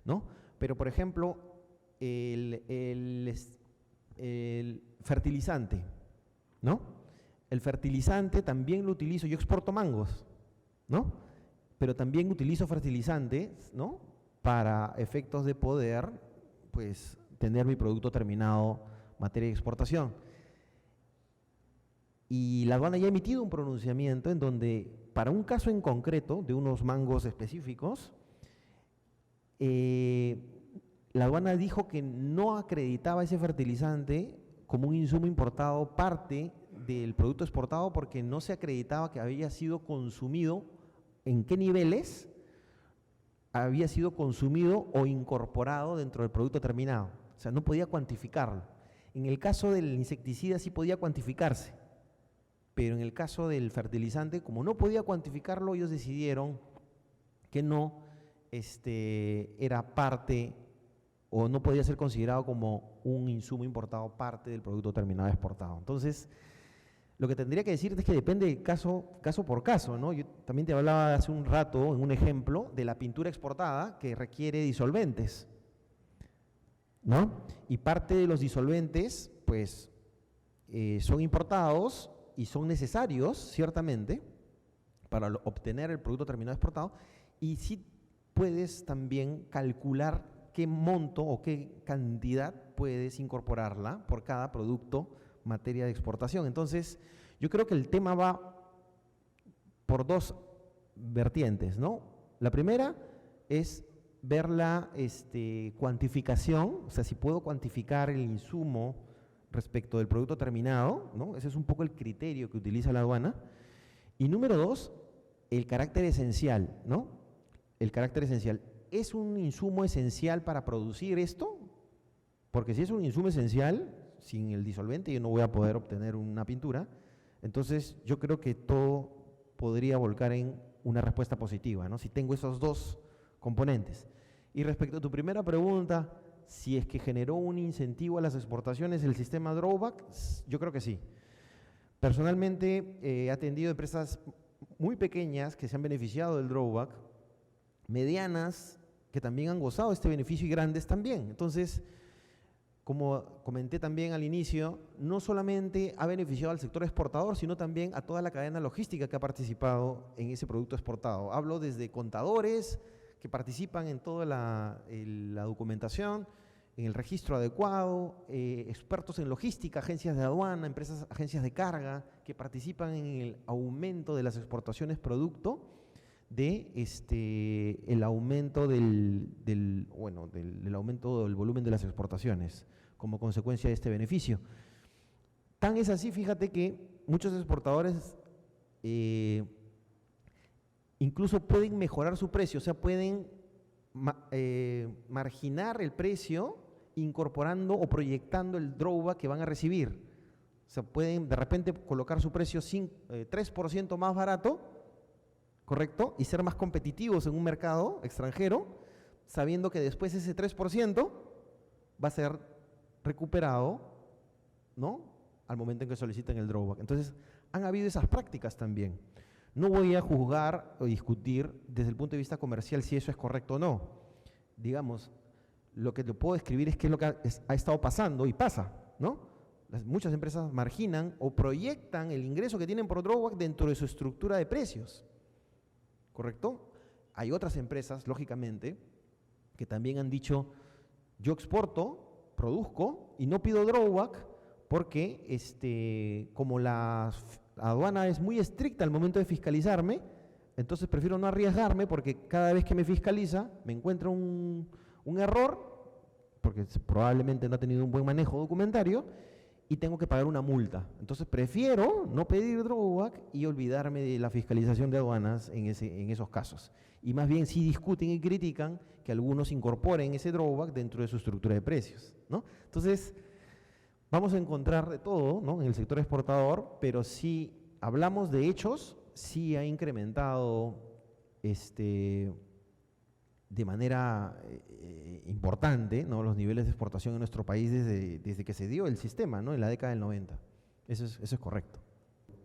A: ¿no? Pero, por ejemplo, el fertilizante, ¿no? El fertilizante también lo utilizo, yo exporto mangos, ¿no?, pero también utilizo fertilizantes, ¿no?, para efectos de poder, pues, tener mi producto terminado, materia de exportación. Y la aduana ya ha emitido un pronunciamiento en donde, para un caso en concreto, de unos mangos específicos, la aduana dijo que no acreditaba ese fertilizante como un insumo importado parte del producto exportado porque no se acreditaba que había sido consumido, en qué niveles había sido consumido o incorporado dentro del producto terminado. O sea, no podía cuantificarlo. En el caso del insecticida sí podía cuantificarse, pero en el caso del fertilizante, como no podía cuantificarlo, ellos decidieron que no era parte o no podía ser considerado como un insumo importado parte del producto terminado exportado. Entonces, lo que tendría que decirte es que depende de caso por caso, ¿no? Yo también te hablaba hace un rato, en un ejemplo, de la pintura exportada que requiere disolventes, ¿no? Y parte de los disolventes, pues, son importados y son necesarios, ciertamente, para obtener el producto terminado exportado, y sí puedes también calcular qué monto o qué cantidad puedes incorporarla por cada producto materia de exportación. Entonces, yo creo que el tema va por dos vertientes, ¿no? La primera es ver la cuantificación, o sea, si puedo cuantificar el insumo respecto del producto terminado, ¿no? Ese es un poco el criterio que utiliza la aduana. Y número dos, el carácter esencial, ¿no? El carácter esencial. ¿Es un insumo esencial para producir esto? Porque si es un insumo esencial, sin el disolvente yo no voy a poder obtener una pintura. Entonces, yo creo que todo podría volcar en una respuesta positiva, ¿no?, si tengo esos dos componentes. Y respecto a tu primera pregunta, si es que generó un incentivo a las exportaciones el sistema drawback, yo creo que sí. Personalmente he atendido empresas muy pequeñas que se han beneficiado del drawback, medianas que también han gozado este beneficio y grandes también. Entonces, como comenté también al inicio, no solamente ha beneficiado al sector exportador, sino también a toda la cadena logística que ha participado en ese producto exportado. Hablo desde contadores que participan en toda la documentación, en el registro adecuado, expertos en logística, agencias de aduana, agencias de carga, que participan en el aumento de las exportaciones producto de el aumento del aumento del volumen de las exportaciones como consecuencia de este beneficio. Tan es así, fíjate, que muchos exportadores incluso pueden mejorar su precio, o sea, pueden marginar el precio incorporando o proyectando el drawback que van a recibir. O sea, pueden de repente colocar su precio 3% más barato, ¿correcto?, y ser más competitivos en un mercado extranjero, sabiendo que después ese 3% va a ser recuperado, ¿no?, al momento en que soliciten el drawback. Entonces, han habido esas prácticas también. No voy a juzgar o discutir desde el punto de vista comercial si eso es correcto o no. Digamos, lo que te puedo describir es qué es lo que ha estado pasando y pasa, ¿no? Muchas empresas marginan o proyectan el ingreso que tienen por drawback dentro de su estructura de precios, ¿correcto? Hay otras empresas, lógicamente, que también han dicho, yo exporto produzco y no pido drawback porque como la aduana es muy estricta al momento de fiscalizarme, entonces prefiero no arriesgarme porque cada vez que me fiscaliza me encuentro un error, porque probablemente no ha tenido un buen manejo documentario, y tengo que pagar una multa. Entonces prefiero no pedir drawback y olvidarme de la fiscalización de aduanas en esos casos. Y más bien sí discuten y critican que algunos incorporen ese drawback dentro de su estructura de precios, ¿no? Entonces, vamos a encontrar de todo, ¿no?, en el sector exportador, pero si hablamos de hechos, sí ha incrementado de manera importante, ¿no?, los niveles de exportación en nuestro país desde que se dio el sistema, ¿no?, en la década del 90. Eso es correcto.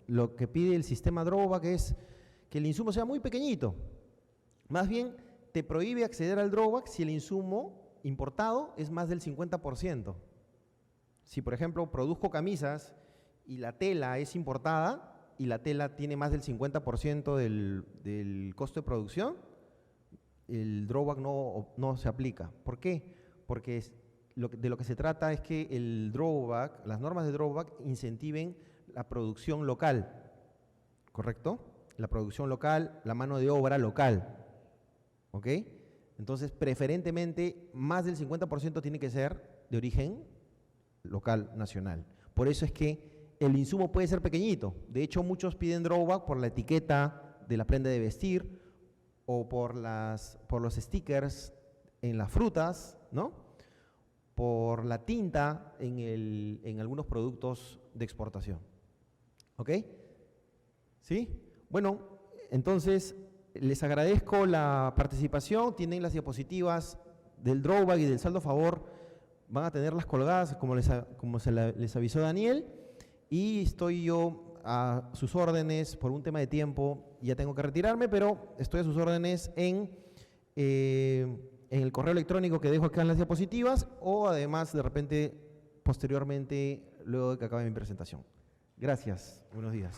A: Lo que pide el sistema drawback es que el insumo sea muy pequeñito. Más bien, te prohíbe acceder al drawback si el insumo importado es más del 50%. Si, por ejemplo, produzco camisas y la tela es importada y la tela tiene más del 50% del costo de producción, el drawback no se aplica. ¿Por qué? Porque de lo que se trata es que el drawback, las normas de drawback incentiven la producción local, ¿correcto? La producción local, la mano de obra local, ¿ok? Entonces, preferentemente, más del 50% tiene que ser de origen local, nacional. Por eso es que el insumo puede ser pequeñito. De hecho, muchos piden drawback por la etiqueta de la prenda de vestir o por los stickers en las frutas, ¿no?, por la tinta en algunos productos de exportación. ¿Ok? ¿Sí? Bueno, entonces les agradezco la participación. Tienen las diapositivas del drawback y del saldo a favor, van a tenerlas colgadas como les avisó Daniel, y estoy yo a sus órdenes por un tema de tiempo. Ya tengo que retirarme, pero estoy a sus órdenes en el correo electrónico que dejo acá en las diapositivas, o además de repente posteriormente luego de que acabe mi presentación. Gracias, buenos días.